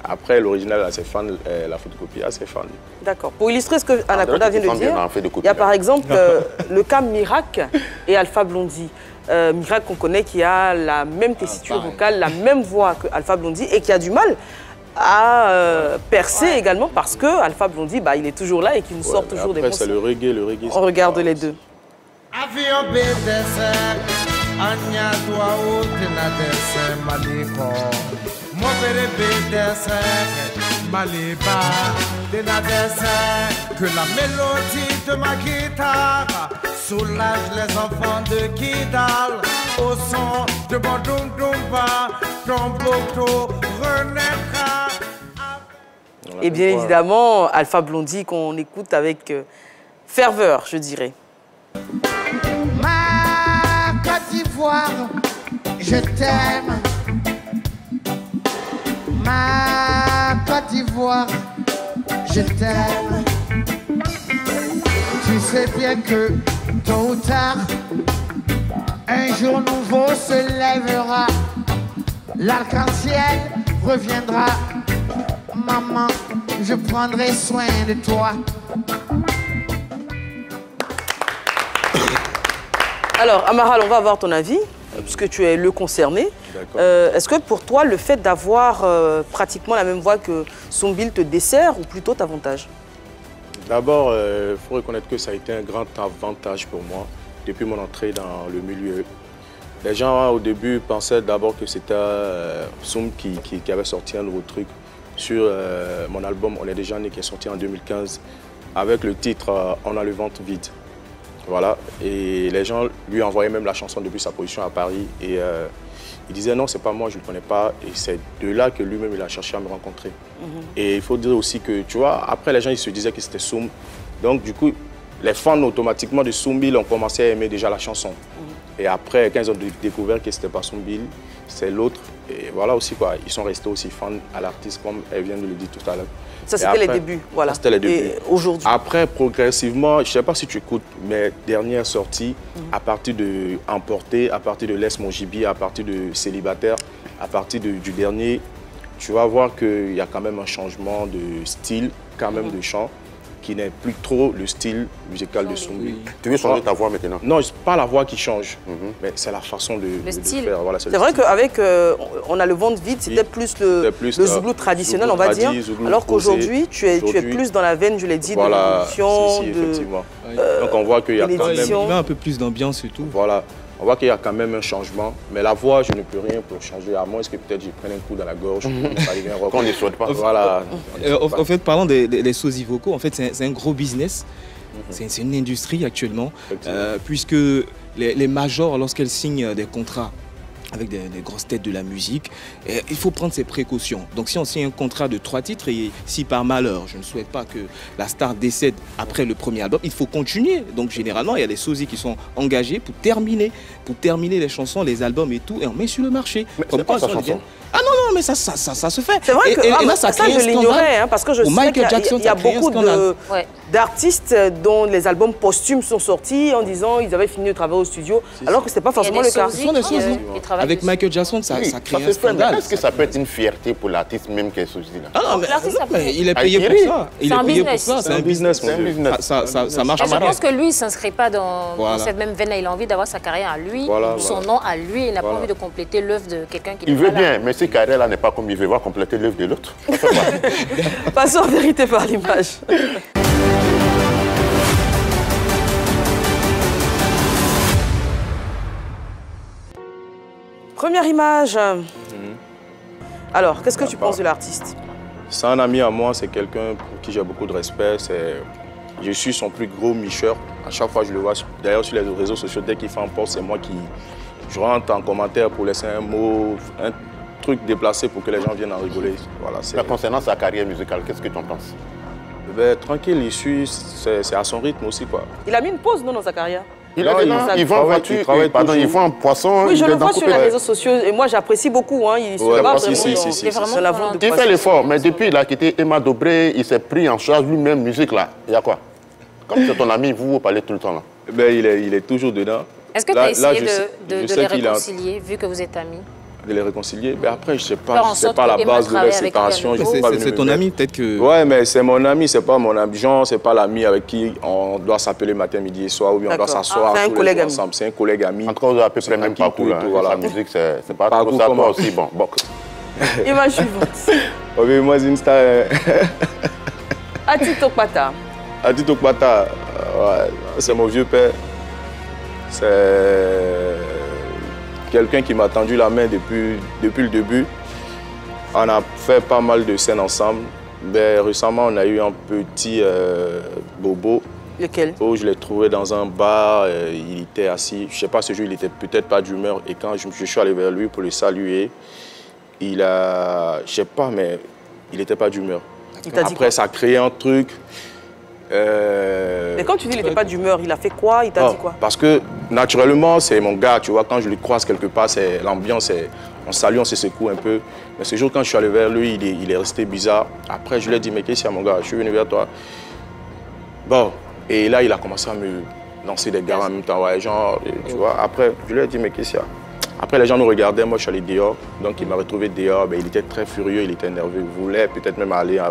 Après, l'original a ses fans, la photocopie a ses fans. D'accord. Pour illustrer ce que Anaconda vient de dire, il y a par exemple le cas Mirac et Alpha Blondy. Mirac qu'on connaît qui a la même tessiture vocale, la même voix que Alpha Blondy et qui a du mal à percer également parce que Alpha Blondy, il est toujours là et qu'il nous sort toujours des bons. Après, c'est le reggae. On regarde les deux. Maliba, des navets, que la mélodie de ma guitare soulage les enfants de Kidal au son de mon dum-dum-ba, Tombouctou renaîtra. Et bien évidemment, Alpha Blondy qu'on écoute avec ferveur, je dirais. Ma Côte d'Ivoire, je t'aime. Ma Côte d'Ivoire, je t'aime. Tu sais bien que tôt ou tard, un jour nouveau se lèvera. L'arc-en-ciel reviendra. Maman, je prendrai soin de toi. Alors, Amaral, on va avoir ton avis, puisque tu es le concerné. Est-ce que pour toi, le fait d'avoir pratiquement la même voix que Soumbil te dessert ou plutôt t'avantage? D'abord, il faut reconnaître que ça a été un grand avantage pour moi depuis mon entrée dans le milieu. Les gens, au début, pensaient d'abord que c'était Soum qui avait sorti un nouveau truc sur mon album On est déjà né, qui est sorti en 2015, avec le titre On a le ventre vide. Voilà, et les gens lui envoyaient même la chanson depuis sa position à Paris. Et il disait non, c'est pas moi, je ne le connais pas. Et c'est de là que lui-même il a cherché à me rencontrer. Et il faut dire aussi que, tu vois, après les gens ils se disaient que c'était Soum. Donc du coup, les fans automatiquement de Soumbil ont commencé à aimer déjà la chanson. Et après, quand ils ont découvert que c'était pas Soumbil, c'est l'autre. Et voilà aussi quoi, ils sont restés aussi fans à l'artiste comme elle vient de le dire tout à l'heure. Ça c'était les débuts, voilà. C'était les débuts. Et aujourd'hui? Après, progressivement, je ne sais pas si tu écoutes mes dernières sorties, à partir de Emporté, à partir de Laisse mon gibier, à partir de Célibataire, à partir du dernier, tu vas voir qu'il y a quand même un changement de style, quand même de chant, qui n'est plus trop le style musical de Soumbil. Tu veux changer ta voix maintenant? Non, c'est pas la voix qui change, mais c'est la façon de le faire. Voilà, c'est vrai qu'avec On a le ventre vide, c'était plus le Zouglou traditionnel, on va dire. Alors qu'aujourd'hui, tu es plus dans la veine, je l'ai dit, de l'évolution. Effectivement. Donc on voit qu'il y a quand même un peu plus d'ambiance et tout. Voilà. On voit qu'il y a quand même un changement, mais la voix, je ne peux rien pour changer, à moins que peut-être je prenne un coup dans la gorge, ça devient rock. Qu'on ne souhaite pas. Voilà. En fait, parlant des sosies vocaux, en fait, c'est un gros business. C'est une industrie actuellement, puisque les majors, lorsqu'elles signent des contrats avec des grosses têtes de la musique, il faut prendre ses précautions. Donc si on signe un contrat de 3 titres et si par malheur, je ne souhaite pas que la star décède après le premier album, il faut continuer. Donc généralement, il y a des sosies qui sont engagés pour terminer les chansons, les albums et tout, et on met sur le marché. Mais comme quoi, sa chanson? Ah non, mais ça se fait. C'est vrai que et là, ça je l'ignorais, hein, parce que je sais qu'il y a beaucoup d'artistes dont les albums posthumes sont sortis en disant qu'ils avaient fini de travailler au studio, alors que ce n'était pas forcément le cas. Ce sont des sosies. Avec Michael Jackson, ça crée un scandale. Est-ce que ça peut être une fierté pour l'artiste même qui est sosie là? Ah non, mais il est payé pour ça. Il est payé pour ça. C'est un business. Ça marche. Je pense que lui, il ne s'inscrit pas dans cette même veine-là. Il a envie d'avoir sa carrière à lui, son nom à lui. Il n'a pas envie de compléter l'œuvre de quelqu'un qui n'est pas là. Il veut bien, mais cette carrière-là n'est pas comme il veut voir compléter l'œuvre de l'autre. Passons en vérité par l'image. Première image. Alors, qu'est-ce que tu penses de l'artiste? C'est un ami à moi, c'est quelqu'un pour qui j'ai beaucoup de respect. Je suis son plus gros micheur. À chaque fois, je le vois. D'ailleurs, sur les réseaux sociaux, dès qu'il fait un post, c'est moi qui je rentre en commentaire pour laisser un mot, un truc déplacé pour que les gens viennent en rigoler. Voilà, concernant sa carrière musicale, qu'est-ce que tu en penses? Tranquille, c'est à son rythme aussi, quoi. Il a mis une pause dans sa carrière. Il vend en voiture, il vend en poisson. Oui, je le vois sur les réseaux sociaux et moi j'apprécie beaucoup. Il fait l'effort, mais depuis qu'il a quitté Emma Dobré, il s'est pris en charge lui-même, musique là. Il y a quoi? Comme c'est ton ami, vous parlez tout le temps là. Il est toujours dedans. Est-ce que tu as essayé de les réconcilier, vu que vous êtes amis? De les réconcilier. Mais après, je ne sais pas la base de la séparation. C'est ton ami, peut-être que... Ouais, mais c'est mon ami, c'est pas mon ami. Genre, c'est pas l'ami avec qui on doit s'appeler matin, midi et soir, ou bien on doit s'asseoir tous les jours ensemble. C'est un collègue ami. Encore à peu près le même parcours. La musique, c'est pas trop ça, toi aussi. Bon. Image suivante. Oui, moi, c'est une star. Atito Kpata. Atito Kpata, c'est mon vieux père. C'est quelqu'un qui m'a tendu la main depuis le début. On a fait pas mal de scènes ensemble. Ben, récemment, on a eu un petit bobo. Lequel? Où je l'ai trouvé dans un bar, il était assis. Je ne sais pas, ce jour, il n'était peut-être pas d'humeur. Et quand je suis allé vers lui pour le saluer, il a... Je ne sais pas, mais il n'était pas d'humeur. Après, ça a créé un truc. Mais quand tu dis qu'il n'était pas d'humeur, il a fait quoi? Il t'a dit quoi? Parce que, naturellement, c'est mon gars, tu vois. Quand je le croise quelque part, c'est l'ambiance, on salue, on se secoue un peu. Mais ce jour, quand je suis allé vers lui, il est resté bizarre. Après, je lui ai dit, mais qu'est-ce qu'il y a, mon gars? Je suis venu vers toi. Bon. Et là, il a commencé à me lancer des gars en même temps, ouais, genre, tu vois. Après, je lui ai dit, mais qu'est-ce qu'il y a? Après, les gens nous regardaient, moi, je suis allé dehors. Donc, il m'a retrouvé dehors. Ben, il était très furieux, il était nerveux. Il voulait peut-être même aller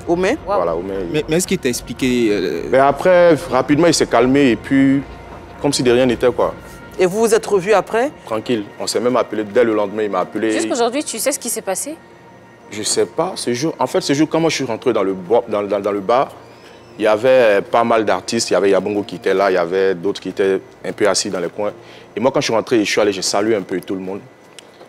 au mai. Voilà, au mai. Mais est-ce qu'il t'a expliqué Ben, après, rapidement, il s'est calmé et puis, comme si de rien n'était, quoi. Et vous vous êtes revus après? Tranquille. On s'est même appelé dès le lendemain, il m'a appelé. Jusqu'aujourd'hui, tu sais ce qui s'est passé? Je sais pas. Ce jour, en fait, ce jour, quand moi je suis rentré dans le bar, il y avait pas mal d'artistes. Il y avait Yabongo qui était là, il y avait d'autres qui étaient un peu assis dans les coins. Et moi, quand je suis rentré, je suis allé, j'ai salué un peu tout le monde.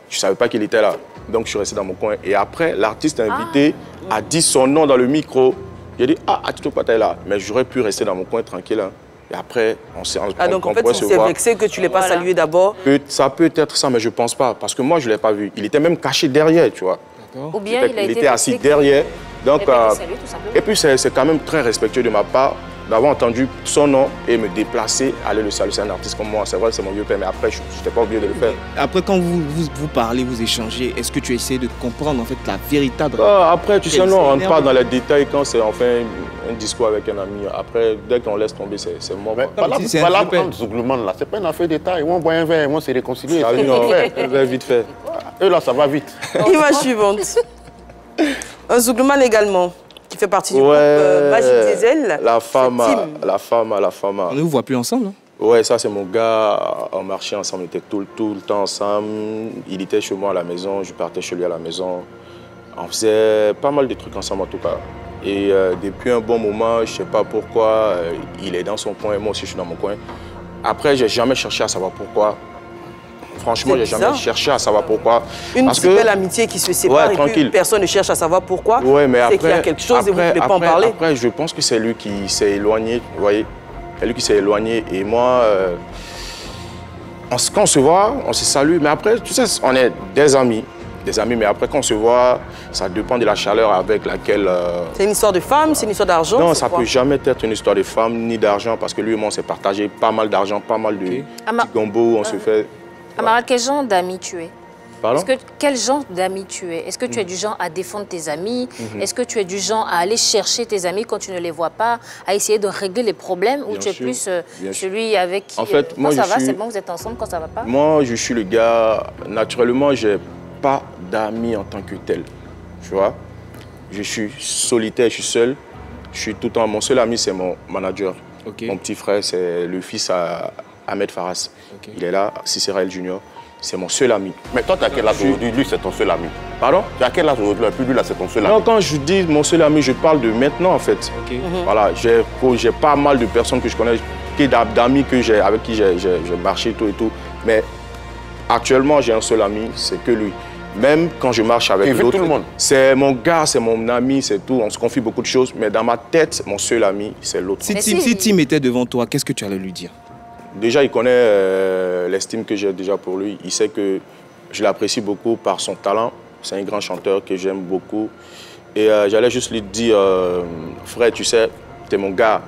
Je ne savais pas qu'il était là. Donc, je suis resté dans mon coin. Et après, l'artiste invité a dit son nom dans le micro. Il a dit, ah, Atito Pata est là. Mais j'aurais pu rester dans mon coin tranquille. Hein. Et après, on s'est donc, en fait, il s'est vexé que tu ne l'aies pas salué d'abord? Ça peut être ça, mais je ne pense pas. Parce que moi, je ne l'ai pas vu. Il était même caché derrière, tu vois. Ou bien il était assis derrière. Donc, et puis, c'est quand même très respectueux de ma part d'avoir entendu son nom et me déplacer, aller le saluer. C'est un artiste comme moi. C'est vrai, c'est mon vieux père, mais après, je n'étais pas obligé de le faire. Après, quand vous parlez, vous échangez, est-ce que tu essaies de comprendre en fait la véritable... Après, tu sais, non, on ne rentre pas dans les détails quand c'est enfin un discours avec un ami. Après, dès qu'on laisse tomber, c'est mort. Voilà, prendre Zouglouman, là, c'est pas une affaire de détail. On boit un verre, on s'est réconcilié. Ça va vite fait. Et là, ça va vite. Image suivante. Un Zouglouman également, qui fait partie du groupe Magic Diesel. La femme. On ne vous voit plus ensemble, hein? Ouais, ça c'est mon gars. On marchait ensemble, on était tout le temps ensemble. Il était chez moi à la maison, je partais chez lui à la maison. On faisait pas mal de trucs ensemble en tout cas. Et depuis un bon moment, je ne sais pas pourquoi, il est dans son coin, moi aussi je suis dans mon coin. Après, je n'ai jamais cherché à savoir pourquoi. Franchement, je n'ai jamais cherché à savoir pourquoi. Une si belle amitié qui se sépare et puis personne ne cherche à savoir pourquoi. Ouais, mais après, c'est qu'il y a quelque chose et vous ne voulez pas en parler. Après, je pense que c'est lui qui s'est éloigné, vous voyez. C'est lui qui s'est éloigné et moi, quand on se voit, on se salue. Mais après, tu sais, on est des amis, mais après, quand on se voit, ça dépend de la chaleur avec laquelle... C'est une histoire de femme, c'est une histoire d'argent? Non, ça ne peut jamais être une histoire de femme ni d'argent parce que lui et moi, on s'est partagé pas mal d'argent, pas mal de petits gombos, on se fait... Amaral, quel genre d'ami tu es? Pardon? Quel genre d'ami tu es? Est-ce que tu es du genre à défendre tes amis? Est-ce que tu es du genre à aller chercher tes amis quand tu ne les vois pas, à essayer de régler les problèmes? Ou tu es plus celui avec qui, en fait, quand ça va, c'est bon, vous êtes ensemble, quand ça va pas? Moi, je suis le gars, naturellement, je n'ai pas d'amis en tant que tel, tu vois. Je suis solitaire, je suis seul. Je suis tout le temps, mon seul ami, c'est mon manager. Mon petit frère, c'est le fils à Ahmed Faras. Il est là, Cicera El Junior. C'est mon seul ami. Mais toi, tu as quel âge aujourd'hui? Lui, c'est ton seul ami. Pardon? Tu as quel âge aujourd'hui? Puis lui, là, c'est ton seul ami. Non, quand je dis mon seul ami, je parle de maintenant, en fait. Voilà, j'ai pas mal de personnes que je connais, d'amis avec qui j'ai marché, tout et tout. Mais actuellement, j'ai un seul ami, c'est que lui. Même quand je marche avec l'autre, c'est mon gars, c'est mon ami, c'est tout. On se confie beaucoup de choses. Mais dans ma tête, mon seul ami, c'est l'autre. Si Tim était devant toi, qu'est-ce que tu allais lui dire? Déjà, il connaît l'estime que j'ai déjà pour lui. Il sait que je l'apprécie beaucoup par son talent. C'est un grand chanteur que j'aime beaucoup. Et j'allais juste lui dire, frère, tu sais, t'es mon gars.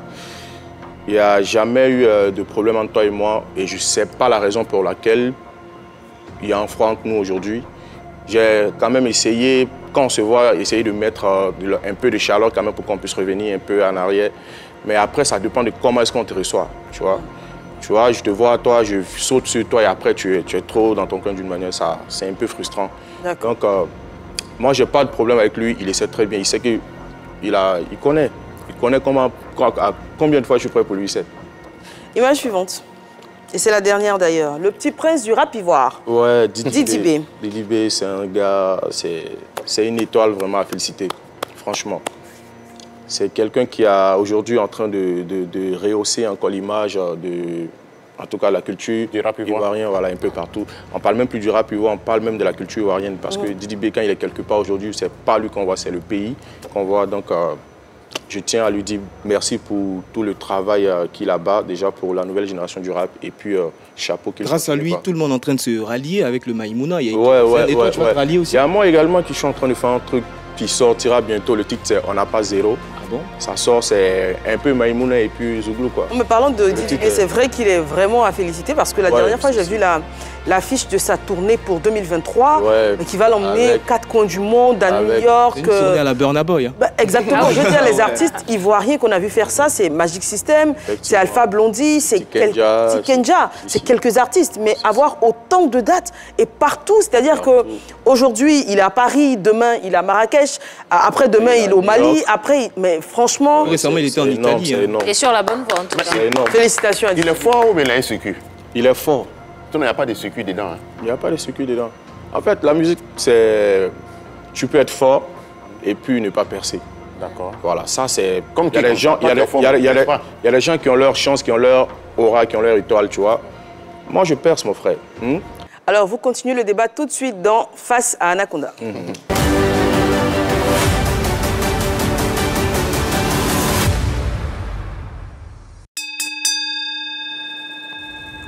Il n'y a jamais eu de problème entre toi et moi. Et je ne sais pas la raison pour laquelle il y a un froid entre nous aujourd'hui. J'ai quand même essayé, quand on se voit, essayer de mettre un peu de chaleur quand même pour qu'on puisse revenir un peu en arrière. Mais après, ça dépend de comment est-ce qu'on te reçoit, tu vois. Tu vois, je te vois, toi, je saute sur toi et après, tu es trop dans ton coin d'une manière, c'est un peu frustrant. Donc, moi, je n'ai pas de problème avec lui, il essaie très bien. Il sait qu'il connaît. Il connaît combien de fois je suis prêt pour lui, il sait. Image suivante. Et c'est la dernière d'ailleurs. Le petit prince du rap ivoire. Ouais, Didi B. Didi B, c'est un gars, c'est une étoile vraiment à féliciter, franchement. C'est quelqu'un qui est aujourd'hui en train de rehausser encore l'image en tout cas la culture ivoirienne, voilà, un peu partout. On parle même plus du rap ivoirien, on parle même de la culture ivoirienne parce que Didi B, quand il est quelque part aujourd'hui, c'est pas lui qu'on voit, c'est le pays qu'on voit. Donc je tiens à lui dire merci pour tout le travail qu'il abat déjà pour la nouvelle génération du rap et puis chapeau qu'il grâce à lui, tout le monde est en train de se rallier avec le Maïmouna. Il y a ouais. Tu vas te rallier aussi. Il y a moi également qui suis en train de faire un truc qui sortira bientôt. Le titre c'est On n'a pas zéro. Ah bon? Ça sort, c'est un peu Maïmouna et puis Zouglou quoi. Mais parlant de Didi B, c'est vrai qu'il est vraiment à féliciter parce que la dernière fois j'ai vu l'affiche de sa tournée pour 2023 qui va l'emmener 4 coins du monde, à New York. C'est une tournée à la Burna Boy. Hein. Bah, exactement, je veux dire, les artistes ivoiriens qu'on a vu faire ça, c'est Magic System, c'est Alpha Blondie, c'est Tikenja, c'est quelques artistes. Mais avoir autant de dates et partout, c'est-à-dire qu'aujourd'hui, il est à Paris, demain, il est à Marrakech, après-demain, il est au Mali, après, mais franchement... Récemment, il était en Italie. Et sur la bonne voie, en tout cas. Félicitations à Il est fort ou bien il a un circuit? Il est fort. Il n'y a pas de circuit dedans. Hein. Il n'y a pas de circuit dedans. En fait, la musique, c'est... Tu peux être fort et puis ne pas percer. D'accord. Voilà, ça c'est... Comme il y a des gens, il y a des gens qui ont leur chance, qui ont leur aura, qui ont leur étoile, tu vois. Moi, je perce, mon frère. Alors, vous continuez le débat tout de suite dans Face à Anaconda.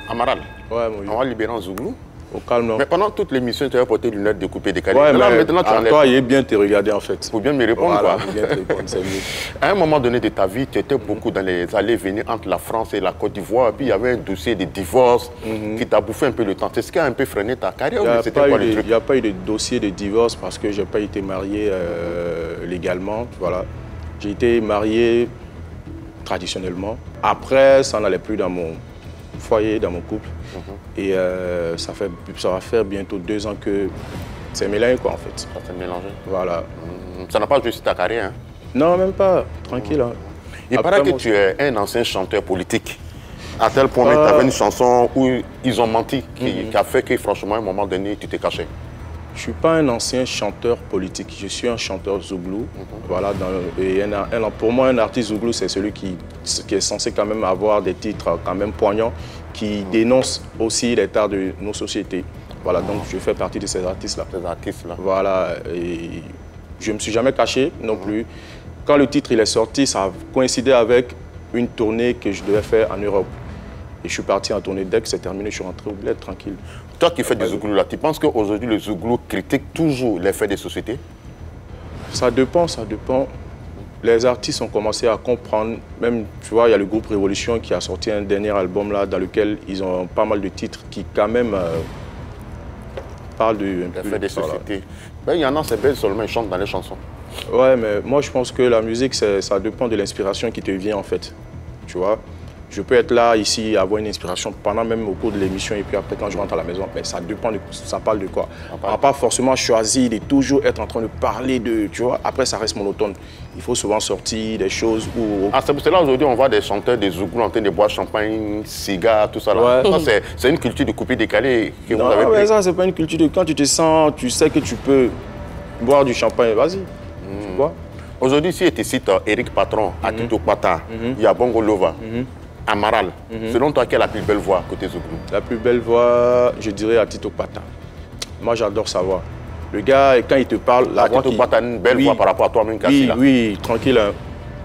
Amaral, on va libérer un Zouglou. Au calme, non. Mais pendant toute l'émission, tu as porté des lunettes découpées, décalées. Ouais, là, mais maintenant, tu enlèves. toi, il est bien te regarder, en fait. Pour bien me répondre, voilà, quoi. Bien te répondre, c'est mieux. À un moment donné de ta vie, tu étais beaucoup dans les allées-venues entre la France et la Côte d'Ivoire. Puis il y avait un dossier de divorce qui t'a bouffé un peu le temps. C'est ce qui a un peu freiné ta carrière? Il n'y a pas eu de dossier de divorce parce que je n'ai pas été marié légalement. Voilà. J'ai été marié traditionnellement. Après, ça n'allait plus dans mon foyer, dans mon couple. Et ça va faire bientôt 2 ans que c'est mélangé, quoi, en fait. Ça s'est mélangé? Voilà. Ça n'a pas joué sur ta carrière, hein? Non, même pas. Tranquille. Hein. Il paraît que tu es un ancien chanteur politique. À tel point que tu avais une chanson où ils ont menti, qui a fait que, franchement, à un moment donné, tu t'es caché. Je ne suis pas un ancien chanteur politique, je suis un chanteur Zouglou. Voilà, pour moi, un artiste Zouglou, c'est celui qui est censé quand même avoir des titres quand même poignants, qui dénoncent aussi les tares de nos sociétés. Voilà, donc je fais partie de ces artistes-là. Ces artistes-là. Voilà, et je ne me suis jamais caché non plus. Quand le titre il est sorti, ça a coïncidé avec une tournée que je devais faire en Europe. Et je suis parti en tournée. Dès que c'est terminé, je suis rentré au bled, tranquille. Toi qui fais du Zouglou là, tu penses qu'aujourd'hui le Zouglou critique toujours les faits des sociétés? Ça dépend, ça dépend. Les artistes ont commencé à comprendre, même, tu vois, il y a le groupe Révolution qui a sorti un dernier album là, dans lequel ils ont pas mal de titres qui quand même parlent de... Les faits des sociétés. Ben, il y en a, c'est belle seulement, ils chantent dans les chansons. Ouais, mais moi je pense que la musique, ça dépend de l'inspiration qui te vient en fait, tu vois. Je peux être là, ici, avoir une inspiration pendant même au cours de l'émission et puis après quand je rentre à la maison, mais ça dépend de ça parle de quoi. On n'a pas forcément choisi de toujours être en train de parler de, tu vois, après ça reste monotone. Il faut souvent sortir des choses où... Ah, c'est pour cela aujourd'hui on voit des chanteurs, des Zouglous en train de boire champagne, cigares, tout ça là. Ouais. Ça c'est une culture de couper décalé que vous avez pris. Non, ça c'est pas une culture de... Quand tu te sens, tu sais que tu peux boire du champagne, vas-y, tu vois. Aujourd'hui, si tu cites Eric Patron, Atito Pata, il y a Bongo Lova, Amaral, selon toi, quelle est la plus belle voix côté Zouglou? La plus belle voix, je dirais Atito Pata. Moi, j'adore sa voix. Le gars, quand il te parle, la voix Atito Pata a une belle voix par rapport à toi-même, Kassi, oui, tranquille. Hein.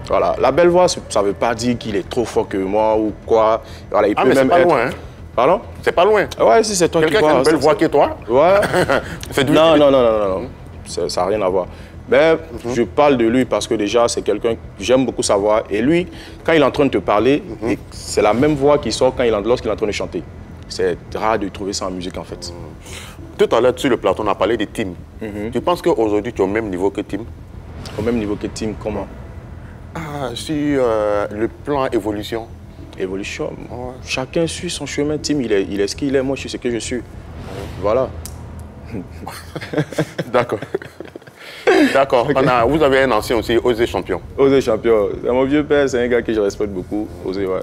Voilà. La belle voix, ça ne veut pas dire qu'il est trop fort que moi ou quoi. Voilà, il peut mais même c'est pas être... loin, hein? Pardon? C'est pas loin. Ouais, si c'est toi qui vois. Quelqu'un qui a une belle voix que toi? Ouais. Non. Ça n'a rien à voir. Ben, je parle de lui parce que déjà, c'est quelqu'un que j'aime beaucoup sa voix. Et lui, quand il est en train de te parler, c'est la même voix qui sort lorsqu'il est en train de chanter. C'est rare de trouver ça en musique, en fait. Tout à l'heure, sur le plateau, on a parlé de Tim. Tu penses qu'aujourd'hui, tu es au même niveau que Tim? Au même niveau que Tim, comment? Sur le plan évolution. Évolution. Chacun suit son chemin. Tim, il est ce qu'il est. Moi, je suis ce que je suis. Voilà. D'accord. D'accord. Okay. Vous avez un ancien aussi, Osé Champion. Osé Champion. Mon vieux père, c'est un gars que je respecte beaucoup. Osé, ouais.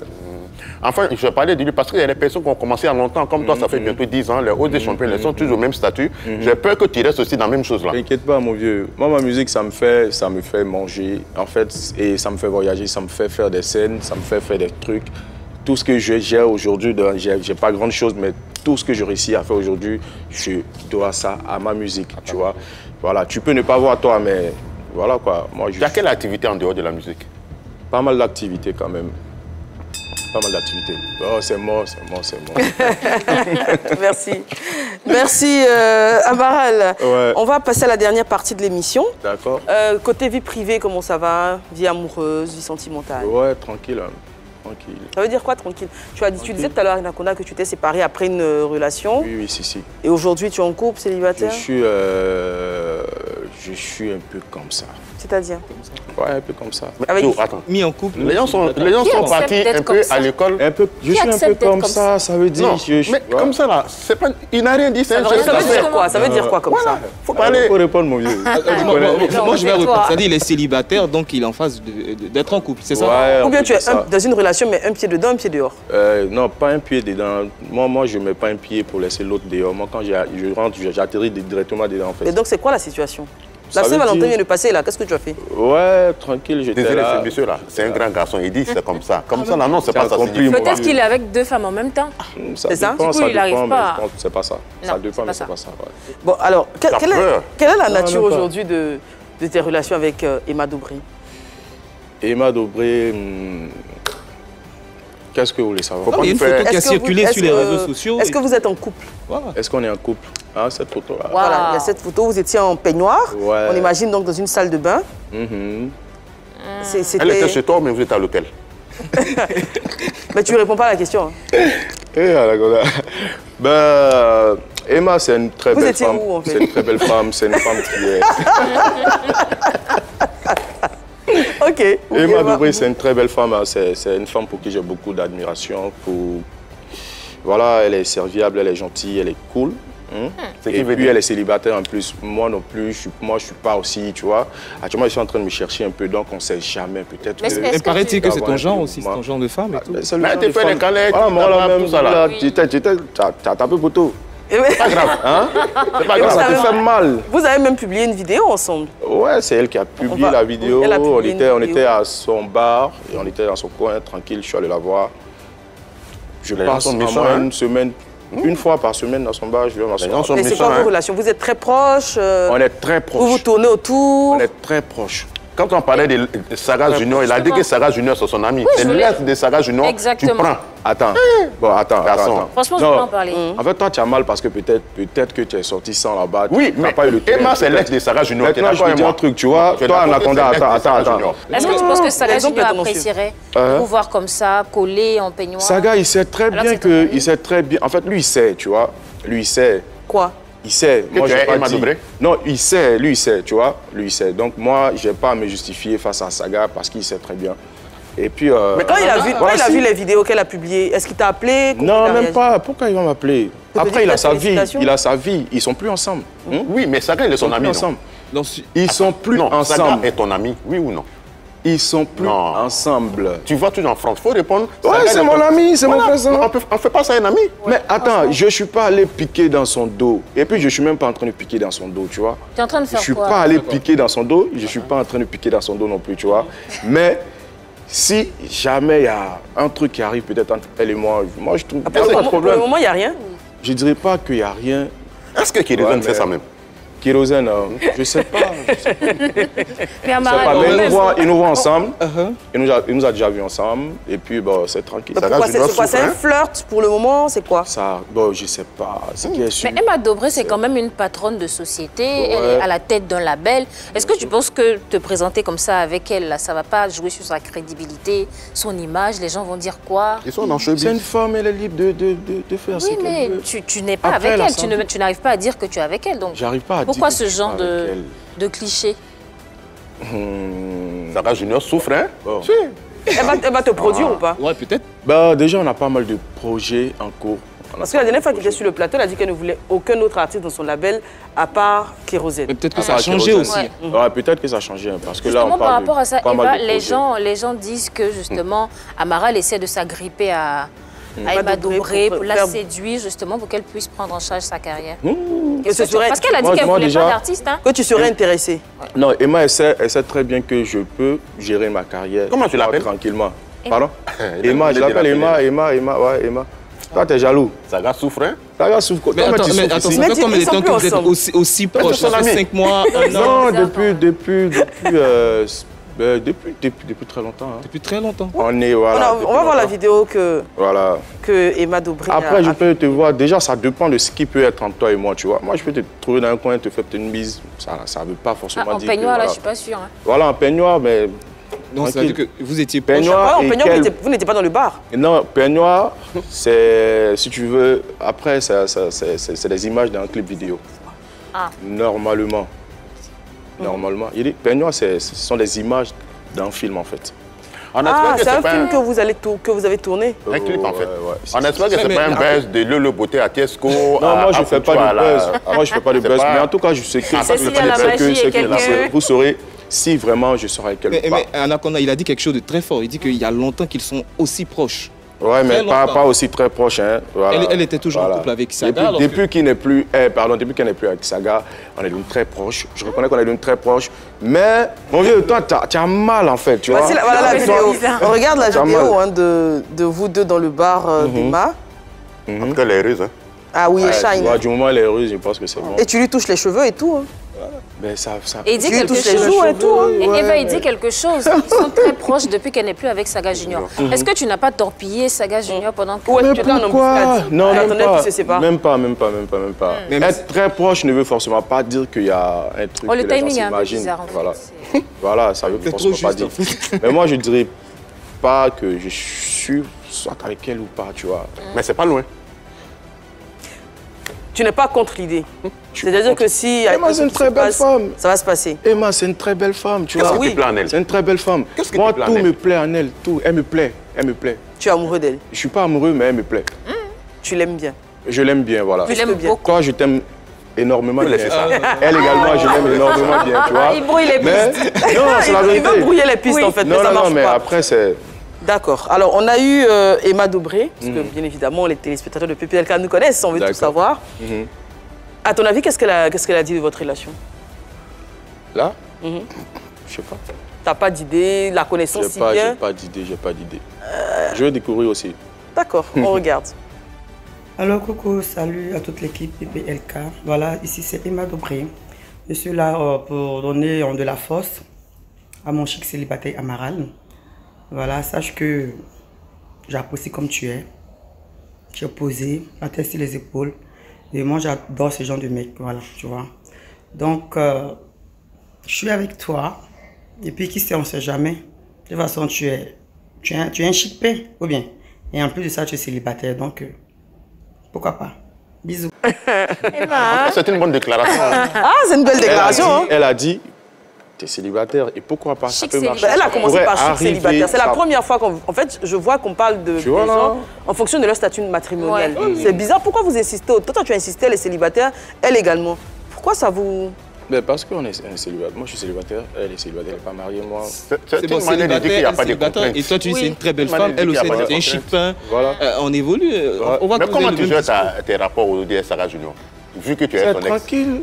Enfin, je vais parler de lui parce qu'il y a des personnes qui ont commencé à longtemps. Comme toi, ça fait bientôt 10 ans. Les Osé Champions, ils sont tous au même statut. J'ai peur que tu restes aussi dans la même chose là. T'inquiète pas, mon vieux. Moi, ma musique, ça me fait manger, en fait, et ça me fait voyager, ça me fait faire des scènes, ça me fait faire des trucs. tout ce que j'ai aujourd'hui, j'ai pas grand chose, mais tout ce que je réussis à faire aujourd'hui, je dois ça à ma musique, tu vois. Voilà, tu peux ne pas voir toi, mais voilà quoi. Moi, Tu as quelle activité en dehors de la musique? Pas mal d'activités quand même. Pas mal d'activités. Oh, c'est mort. Merci. Merci, Amaral. Ouais. On va passer à la dernière partie de l'émission. D'accord. Côté vie privée, comment ça va? Vie amoureuse, vie sentimentale? Ouais, tranquille. Hein. Tranquille. Ça veut dire quoi, tranquille? Tu disais tout à l'heure, Nakona, que tu t'es séparé après une relation. Oui, si. Et aujourd'hui, tu es en couple, célibataire? Je suis un peu comme ça. C'est-à-dire? Ouais, un peu comme ça. Avec... Attends. Mis en couple. Les gens sont partis un peu à l'école. Je suis un peu comme ça, ça veut dire... Non, mais comme ça là, c'est pas... Il n'a rien dit, c'est un Ça veut dire quoi? Ça veut dire quoi comme ça? Faut parler... Il faut répondre, mon vieux. Moi, je vais répondre. C'est-à-dire, il est célibataire, donc il est en phase d'être en couple, c'est ça? Ouais, Ou bien tu es dans une relation, mais un pied dedans, un pied dehors? Non, pas un pied dedans. Moi, je ne mets pas un pied pour laisser l'autre dehors. Moi, quand je rentre, j'atterris directement dedans, en fait. Et donc, c'est quoi la situation? La Saint-Valentin vient de passer, là. Qu'est-ce que tu as fait? Ouais, tranquille, j'étais là. Désolé, ce monsieur-là, c'est un grand garçon. Il dit c'est comme ça. Comme ça, là, non, c'est pas ça. Peut-être qu'il est avec 2 femmes en même temps. C'est ça? Du coup, il n'arrive pas. C'est pas ça. Ça dépend, mais c'est pas ça. Bon, alors, quelle est la nature non, aujourd'hui de tes relations avec Emma Dobré? Emma Dobré, qu'est-ce que vous voulez savoir? Il y a une photo qui a circulé sur les réseaux sociaux. Est-ce que vous êtes en couple? Voilà. Est-ce qu'on est en couple? Ah, cette photo-là. Voilà, il y a cette photo, vous étiez en peignoir. Ouais. On imagine donc dans une salle de bain. Elle était chez toi, mais vous êtes à l'hôtel. Mais tu ne réponds pas à la question. Ben, Emma, c'est une très belle femme. Où, en fait? C'est une très belle femme. C'est une femme qui est... Ok. Emma Dobré, c'est une très belle femme. C'est une femme pour qui j'ai beaucoup d'admiration. Voilà, elle est serviable, elle est gentille, elle est cool. Et puis elle est célibataire en plus. Moi non plus, moi je suis pas aussi, tu vois. Actuellement, je suis en train de me chercher un peu, donc on sait jamais, peut-être. Mais paraît-il que c'est ton genre aussi, c'est ton genre de femme et tout. Mais tu fais des câlins, tout ça là. T'as tapé pour tout. C'est pas grave, hein? C'est pas grave, ça te fait mal. Vous avez même publié une vidéo ensemble. Ouais, c'est elle qui a publié la vidéo. On était à son bar, et on était dans son coin, tranquille, je suis allé la voir. Je passe une semaine. Une fois par semaine dans son bar, je vais dans son bar. Mais c'est quoi vos relations? Vous êtes très proches? On est très proches. Vous vous tournez autour? On est très proches. Quand on parlait de Saga Junior, il a dit que Saga Junior, c'est son ami. C'est l'être de Saga Junior, tu prends. Attends. Bon, attends. Franchement, je peux en parler. En fait, toi, tu as mal parce que peut-être que tu es sorti sans là-bas. Oui, mais Emma, c'est l'ex de Saga Junior. Maintenant, je vais dire un truc, tu vois. Toi, en attendant, attends. Est-ce que tu penses que Saga Junior apprécierait vous voir comme ça, collé en peignoir? Saga, il sait très bien que... Il sait très bien... En fait, lui, il sait, tu vois. Lui, il sait. Quoi? Il sait. Moi, j'ai pas dit. Dobré? Non, il sait. Lui, il sait, tu vois. Lui, il sait. Donc, moi, je n'ai pas à me justifier face à Saga parce qu'il sait très bien. Et puis... Mais quand il a vu les vidéos qu'elle a publiées, est-ce qu'il t'a appelé? Non, même pas. Pourquoi il va m'appeler? Après, il a sa vie. Il a sa vie. Ils sont plus ensemble. Oui, mais Saga, il est son ami, non? Ils sont plus ensemble. Saga est ton ami, oui ou non? Ils sont plus ensemble. Tu vois toujours en France, il faut répondre. Ouais, c'est mon ami, c'est mon cousin. On ne fait pas ça à un ami. Mais attends, je ne suis pas allé piquer dans son dos. Et puis, je ne suis même pas en train de piquer dans son dos, tu vois. Tu es en train de faire quoi? Je ne suis pas allé piquer dans son dos. Je ne suis pas en train de piquer dans son dos non plus, tu vois. Mais si jamais il y a un truc qui arrive peut-être entre elle et moi je trouve pas de problème. Pour le moment, il n'y a rien? Je ne dirais pas qu'il n'y a rien. Est-ce que Kérosène fait ça même? Kérosène, je ne sais pas. Mais Amaral, il nous voit ensemble. Il nous a déjà vus ensemble. Et puis, bon, c'est tranquille. C'est un flirt pour le moment? C'est quoi? Ça, bon, je ne sais pas. Mais Emma Dobré, c'est quand même une patronne de société. Elle est à la tête d'un label. Est-ce que tu penses que te présenter comme ça avec elle, là, ça ne va pas jouer sur sa crédibilité, son image? Les gens vont dire quoi? Ils sont dans showbiz. C'est une femme, elle est libre de faire ce qu'elle veut. Oui, mais tu n'es pas avec elle. Tu n'arrives pas à dire que tu es avec elle. J'arrive pas à dire. Pourquoi ce genre de cliché? Saga Junior souffre, hein? Oh. Si. Elle va te produire ou pas? Ouais, peut-être. Bah, déjà, on a pas mal de projets en cours. Parce que la dernière fois qu'elle était sur le plateau, elle a dit qu'elle ne voulait aucun autre artiste dans son label à part Kérosène. Mais peut-être que ça a changé aussi. Ouais, peut-être que ça a changé. Parce que justement, là, on par rapport à ça, Eva, les gens gens disent que justement, Amaral essaie de s'agripper à Emma Dobré pour la séduire justement pour qu'elle puisse prendre en charge sa carrière. Parce qu'elle a dit qu'elle ne voulait pas d'artiste. Hein? Que tu serais intéressé. Non, Emma, elle sait très bien que je peux gérer ma carrière. Comment tu l'appelles? Tranquillement. Pardon? Emma, je l'appelle Emma, ouais, Emma. Toi, t'es jaloux. Saga souffre, hein? Saga souffre. Mais attends, ça fait combien de temps que vous êtes aussi proches? Ça fait 5 mois, 1 an? Non, depuis très longtemps. Hein. Depuis très longtemps. On est, voilà. On va voir la vidéo que Emma Dobré Après, je peux te voir. Déjà, ça dépend de ce qui peut être entre toi et moi, tu vois. Moi, je peux te trouver dans un coin, te faire une bise. Ça ne veut pas forcément dire. En peignoir, que, là, voilà. je suis pas sûre. Hein. Voilà, en peignoir, mais. Non, ça veut dire que vous étiez proche. Peignoir, vous n'étiez pas dans le bar. Non, peignoir, c'est, si tu veux, après, c'est des images d'un clip vidéo. Ah. Normalement. Normalement. Il dit, peignoir, ce sont des images d'un film, en fait. C'est un film que vous avez tourné. Un clip, en fait. Ouais, on espère que ce n'est pas un buzz de Lolo Beauté à Tesco. Non, moi, je ne fais pas de buzz. Moi, je ne fais pas de buzz. Mais en tout cas, je sais que vous saurez si vraiment je serai avec quelqu'un. Mais Anaconda, il a dit quelque chose de très fort. Il dit qu'il y a longtemps qu'ils sont aussi proches. Ouais, mais pas aussi très proche. Hein. Voilà. Elle était toujours en couple avec Saga. Depuis qu'il n'est plus, depuis qu'elle n'est plus avec Saga, on est devenu très proches. Je reconnais qu'on est devenu très proches. Mais, mon vieux, toi, tu as mal en fait. Tu vois. Voilà la vidéo. On regarde la vidéo de vous deux dans le bar d'Emma. En tout cas, elle est heureuse. Hein. Ah oui, elle shine. Du moment où elle est heureuse, je pense que c'est bon. Et tu lui touches les cheveux et tout. Hein. Mais et il dit quelque chose. Et tout, hein. Et Eva, il dit quelque chose. Ils sont très proches depuis qu'elle n'est plus avec Saga Junior. Est-ce que tu n'as pas torpillé Saga Junior pendant que... Ouais, tu étais en embuscade. Non, même pas. Être très proche ne veut forcément pas dire qu'il y a un truc le que les gens timing est un peu s'imaginent. bizarre, en fait. Voilà, ça veut forcément pas dire. Mais moi, je ne dirais pas que je suis soit avec elle ou pas, tu vois. Mais c'est pas loin. Tu n'es pas contre l'idée. C'est-à-dire que si... Emma, c'est une très belle femme. Ça va se passer. Emma, c'est une très belle femme, tu vois. Qu'est-ce qui te plaît en elle? C'est une très belle femme. Moi, tout me plaît en elle. Tout. Elle me plaît. Tu es amoureux d'elle? Je ne suis pas amoureux, mais elle me plaît. Tu l'aimes bien? Je l'aime bien, voilà. Tu l'aimes beaucoup. Toi, je t'aime énormément bien. Elle également, je l'aime énormément bien, tu vois. Il brouille les pistes. Non, c'est la vérité. Il veut brouiller les pistes, en fait, mais ça marche pas. mais après, c'est... D'accord. Alors, on a eu Emma Dobré, parce que, bien évidemment, les téléspectateurs de PPLK nous connaissent, on veut tout savoir. À ton avis, qu'est-ce qu'elle a dit de votre relation? Là Je sais pas. T'as pas d'idée, la connaissance si bien? J'ai pas d'idée. Je vais découvrir aussi. D'accord, on regarde. Alors, coucou, salut à toute l'équipe PPLK. Voilà, ici c'est Emma Dobré. Je suis là pour donner de la force à mon chic célibataire Amaral. Voilà, sache que j'apprécie comme tu es. Tu es posé, la tête sur les épaules. Et moi, j'adore ce genre de mec, voilà, tu vois. Donc, je suis avec toi. Et puis, qui sait, on ne sait jamais. De toute façon, tu es un chic père, ou bien. Et en plus de ça, tu es célibataire, donc, pourquoi pas. Bisous. C'est une bonne déclaration. Ah, c'est une belle déclaration. Elle a dit, tu es célibataire, et pourquoi pas, ça peut marcher. Elle a commencé par chic célibataire. C'est la première fois qu'en fait, je vois qu'on parle de gens en fonction de leur statut matrimonial. C'est bizarre. Pourquoi vous insistez? Toi, tu as insisté, elle est célibataire, elle également. Pourquoi ça vous... Mais parce qu'on est célibataire. Moi, je suis célibataire, elle est célibataire, elle n'est pas mariée, moi. C'est bon, célibataire, et toi, tu dis c'est une très belle femme, elle aussi, elle est un chipin. On évolue. Mais comment tu gères tes rapports au DS Saga Junior? Vu que tu es son ex. C'est tranquille,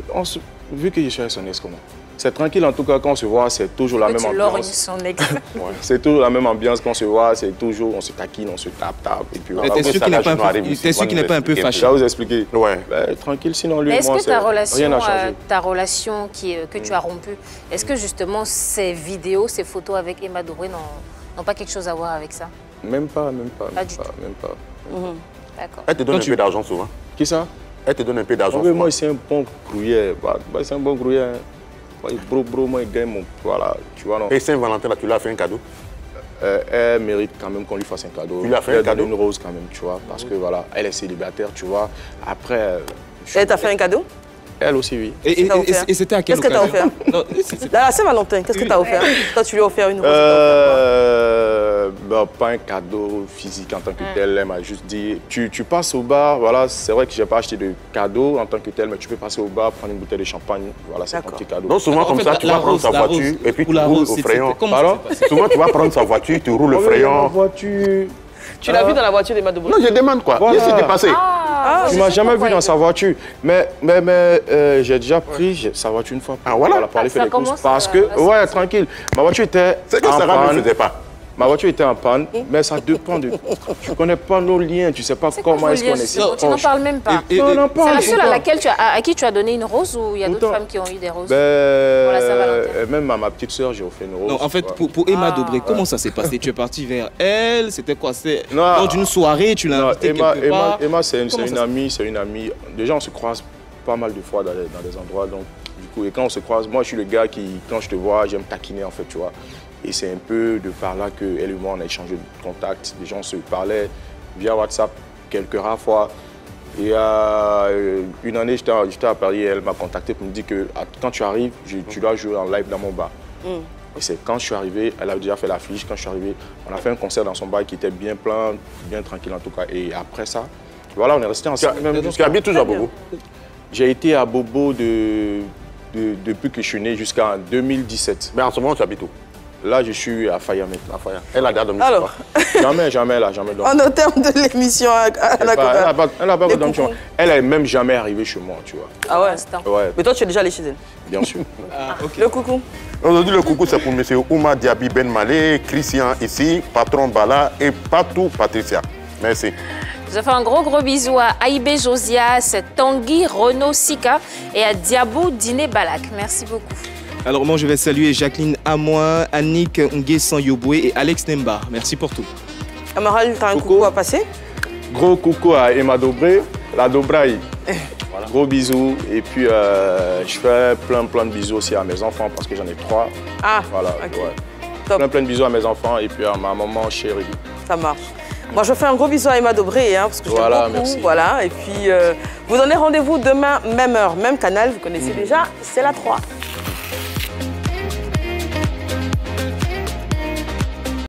vu que je suis son ex, comment? C'est tranquille, en tout cas, quand on se voit, c'est toujours la même ambiance. Son ex. C'est toujours la même ambiance quand on se voit, c'est toujours, on se taquine, on se tape. Et puis, t'es sûr qu'il n'est pas un peu fâché? Je vais vous expliquer. Ouais. Tranquille, sinon lui, est-ce moi, que rien n'a changé. ta relation que tu as rompue, est-ce que justement ces vidéos, ces photos avec Emma Dobré n'ont pas quelque chose à voir avec ça? Même pas. D'accord. Elle te donne un peu d'argent souvent? Qui ça? Elle te donne un peu d'argent souvent? Moi, c'est un bon gruyère. C'est un bon gruyère. Bro, moi, il gagne mon... Voilà, tu vois, non. Et Saint-Valentin, là, tu lui as fait un cadeau? Elle mérite quand même qu'on lui fasse un cadeau. Tu lui as fait un cadeau? Une rose quand même, tu vois, parce que voilà, elle est célibataire, tu vois. Après... Elle t'a fait un cadeau? Elle aussi, oui. Et c'était à quelle occasion? Qu'est-ce que t'as offert? La Saint-Valentin, qu'est-ce que t'as offert? Toi, tu lui as offert une rose? Pas un cadeau physique en tant que tel. Elle m'a juste dit, tu passes au bar, voilà, c'est vrai que j'ai pas acheté de cadeau en tant que tel, mais tu peux passer au bar, prendre une bouteille de champagne, voilà, c'est un petit cadeau. Donc souvent comme ça, tu vas prendre sa voiture et puis tu roules au crayon. Souvent, tu vas prendre sa voiture, tu roules au crayon. Tu l'as vu dans la voiture d'Emma Dobré? Non, je demande quoi. Qu'est-ce qui s'est passé? Tu m'as jamais vu dans sa voiture. Mais j'ai déjà pris sa voiture une fois. Voilà. Pour aller faire des courses. Parce que, ouais, tranquille. Ma voiture était. C'est que Sarah ne faisait pas. Ma voiture était en panne, mais ça dépend de... Tu ne connais pas nos liens, tu ne sais pas comment est-ce qu'on est si proche. Tu n'en parles même pas. Non, on en parle. C'est la seule à qui tu as donné une rose ou il y a d'autres femmes qui ont eu des roses pour la Saint-Valentin? Même à ma petite sœur, j'ai offert une rose. Non, en fait, pour Emma Dobré, comment ça s'est passé? Tu es parti vers elle? C'était quoi? Lors d'une soirée, tu l'as invitée quelque part? Emma, c'est une amie. Déjà, on se croise pas mal de fois dans des endroits. Donc, du coup, et quand on se croise, moi, je suis le gars qui, quand je te vois, j'aime taquiner, en fait, tu vois. Et c'est un peu de par là qu'elle et moi, on a échangé de contacts. Des gens se parlaient via WhatsApp quelques rares fois. Et une année, j'étais à Paris et elle m'a contacté pour me dire que quand tu arrives, tu dois jouer en live dans mon bar. Et c'est quand je suis arrivé, elle a déjà fait l'affiche. Quand je suis arrivé, on a fait un concert dans son bar qui était bien plein, bien tranquille en tout cas. Et après ça, voilà, on est resté ensemble. Tu habites toujours à Bobo? J'ai été à Bobo depuis que je suis né jusqu'en 2017. Mais en ce moment, tu habites où? Là, je suis à Faya maintenant. Elle a déjà dormi. Alors, jamais dormi. En termes de l'émission, elle n'a pas dormi chez moi. Elle n'est même jamais arrivée chez moi, tu vois. Ah ouais? Mais toi, tu es déjà allé chez elle? Bien sûr. Le coucou? Aujourd'hui, le coucou, c'est pour M. Ouma Diaby Ben Malé, Christian ici, patron Bala et Patou Patricia. Merci. Je fais un gros bisou à Aïbé Josias, Tanguy Renaud Sika et à Diabou Diné Balak. Merci beaucoup. Alors moi je vais saluer Jacqueline Amoin, Annick Nguessan Yoboué et Alex Nemba. Merci pour tout. Amaral, tu as un coucou à passer? Gros coucou à Emma Dobré, la Dobraï. Voilà. Gros bisous. Et puis je fais plein de bisous aussi à mes enfants parce que j'en ai 3. Ah, voilà. Okay. Ouais. Plein de bisous à mes enfants et puis à ma maman chérie. Ça marche. Moi, je fais un gros bisou à Emma Dobré, parce que je t'aime beaucoup. Merci. Voilà, et puis, vous donnez rendez-vous demain, même heure, même canal. Vous connaissez déjà, c'est la 3.